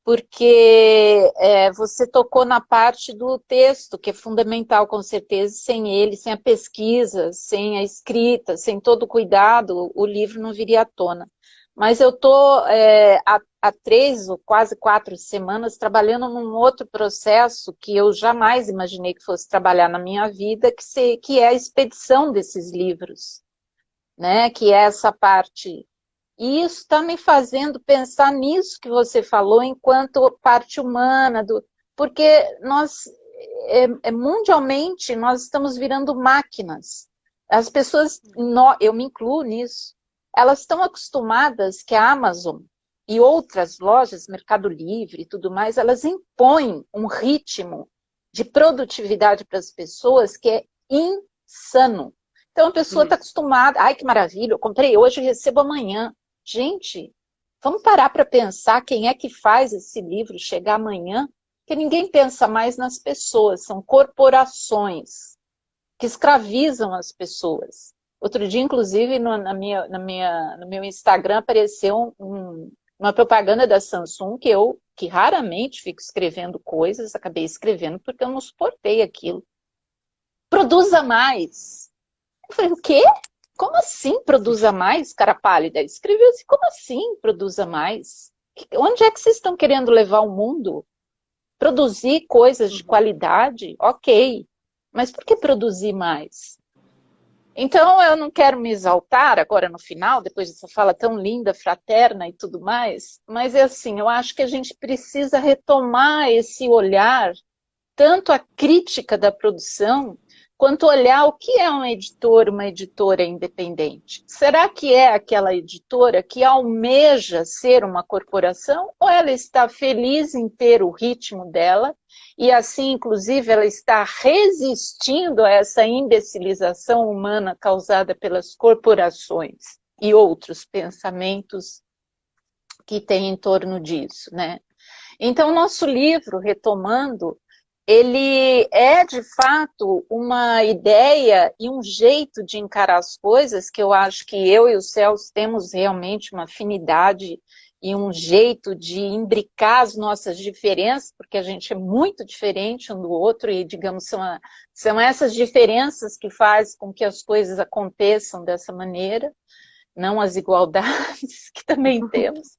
porque você tocou na parte do texto, que é fundamental, com certeza, sem ele, sem a pesquisa, sem a escrita, sem todo o cuidado, o livro não viria à tona. Mas eu estou há 3 ou quase 4 semanas trabalhando num outro processo que eu jamais imaginei que fosse trabalhar na minha vida, que é a expedição desses livros, né? Que é essa parte. E isso está me fazendo pensar nisso que você falou, enquanto parte humana, porque mundialmente, nós estamos virando máquinas. As pessoas, eu me incluo nisso, elas estão acostumadas que a Amazon e outras lojas, Mercado Livre e tudo mais, elas impõem um ritmo de produtividade para as pessoas que é insano. Então a pessoa está acostumada, ai que maravilha, eu comprei hoje e recebo amanhã. Gente, vamos parar para pensar quem é que faz esse livro chegar amanhã, porque ninguém pensa mais nas pessoas, são corporações que escravizam as pessoas. Outro dia, inclusive, no meu Instagram apareceu uma propaganda da Samsung que raramente fico escrevendo coisas, acabei escrevendo porque eu não suportei aquilo. Produza mais. Eu falei, o quê? Como assim produza mais, cara pálida? Escreveu assim, como assim produza mais? Onde é que vocês estão querendo levar o mundo? Produzir coisas de qualidade? Ok. Mas por que produzir mais? Então, eu não quero me exaltar agora no final, depois dessa fala tão linda, fraterna e tudo mais, mas é assim, eu acho que a gente precisa retomar esse olhar, tanto a crítica da produção, quanto olhar o que é um editor, uma editora independente. Será que é aquela editora que almeja ser uma corporação ou ela está feliz em ter o ritmo dela e assim, inclusive, ela está resistindo a essa imbecilização humana causada pelas corporações e outros pensamentos que tem em torno disso, né? Então, nosso livro, retomando, ele é, de fato, uma ideia e um jeito de encarar as coisas que eu acho que eu e o Celso temos realmente uma afinidade e um jeito de imbricar as nossas diferenças, porque a gente é muito diferente um do outro e, digamos, são essas diferenças que fazem com que as coisas aconteçam dessa maneira, não as igualdades que também temos,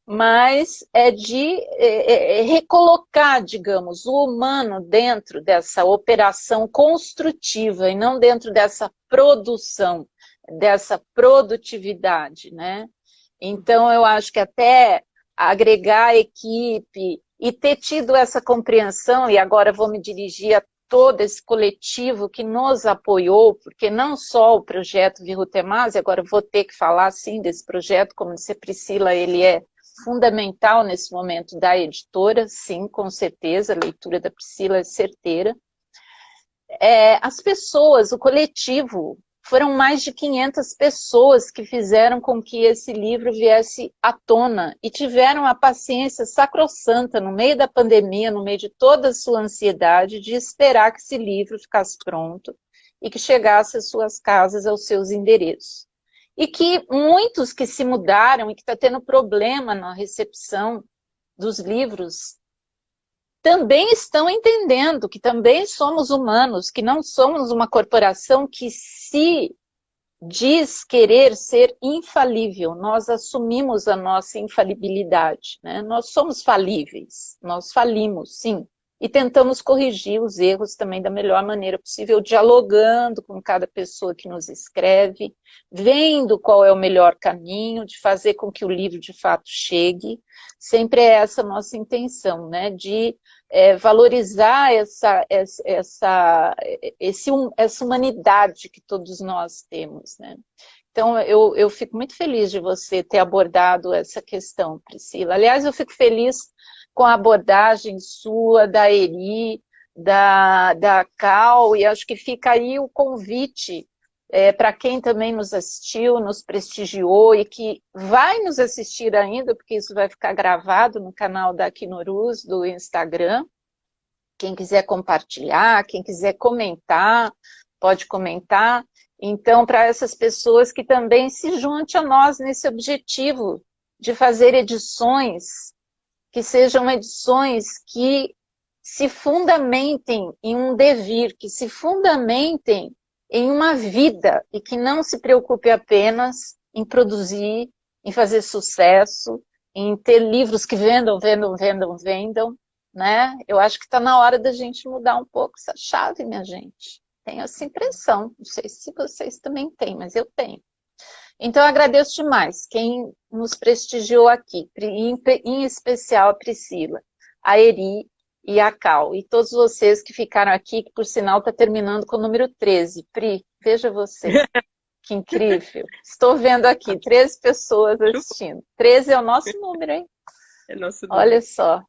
mas é de recolocar, digamos, o humano dentro dessa operação construtiva e não dentro dessa produção, dessa produtividade, né? Então, eu acho que até agregar a equipe e ter tido essa compreensão, e agora vou me dirigir a todo esse coletivo que nos apoiou, porque não só o projeto Virrutemase, agora vou ter que falar, sim, desse projeto, como disse a Priscila, ele é fundamental nesse momento da editora, sim, com certeza, a leitura da Priscila é certeira. As pessoas, o coletivo, foram mais de 500 pessoas que fizeram com que esse livro viesse à tona e tiveram a paciência sacrossanta no meio da pandemia, no meio de toda a sua ansiedade, de esperar que esse livro ficasse pronto e que chegasse às suas casas, aos seus endereços. E que muitos que se mudaram e que estão tendo problema na recepção dos livros também estão entendendo que também somos humanos, que não somos uma corporação que se diz querer ser infalível, nós assumimos a nossa infalibilidade, né? Nós somos falíveis, nós falimos, sim, e tentamos corrigir os erros também da melhor maneira possível, dialogando com cada pessoa que nos escreve, vendo qual é o melhor caminho, de fazer com que o livro de fato chegue. Sempre é essa a nossa intenção, né? De valorizar essa humanidade que todos nós temos, né? Então, eu fico muito feliz de você ter abordado essa questão, Priscila. Aliás, eu fico feliz com a abordagem sua, da Eri, da Cal, e acho que fica aí o convite para quem também nos assistiu, nos prestigiou e que vai nos assistir ainda, porque isso vai ficar gravado no canal da Quinoruz, do Instagram. Quem quiser compartilhar, quem quiser comentar, pode comentar. Então, para essas pessoas que também se juntem a nós nesse objetivo de fazer edições que sejam edições que se fundamentem em um devir, que se fundamentem em uma vida e que não se preocupe apenas em produzir, em fazer sucesso, em ter livros que vendam, né? Eu acho que está na hora da gente mudar um pouco essa chave, minha gente. Tenho essa impressão, não sei se vocês também têm, mas eu tenho. Então, eu agradeço demais quem nos prestigiou aqui, em especial a Priscila, a Eri e a Cal, e todos vocês que ficaram aqui, que por sinal está terminando com o número 13. Pri, veja você, que incrível. Estou vendo aqui, 13 pessoas assistindo. 13 é o nosso número, hein? É nosso número. Olha só.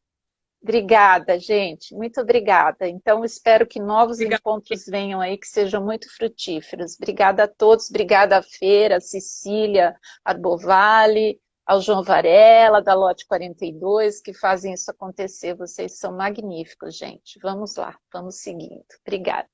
Obrigada, gente. Muito obrigada. Então, espero que novos encontros venham aí, que sejam muito frutíferos. Obrigada a todos. Obrigada à Feira, a Cecília Arbovale, ao João Varela, da Lote 42, que fazem isso acontecer. Vocês são magníficos, gente. Vamos lá, vamos seguindo. Obrigada.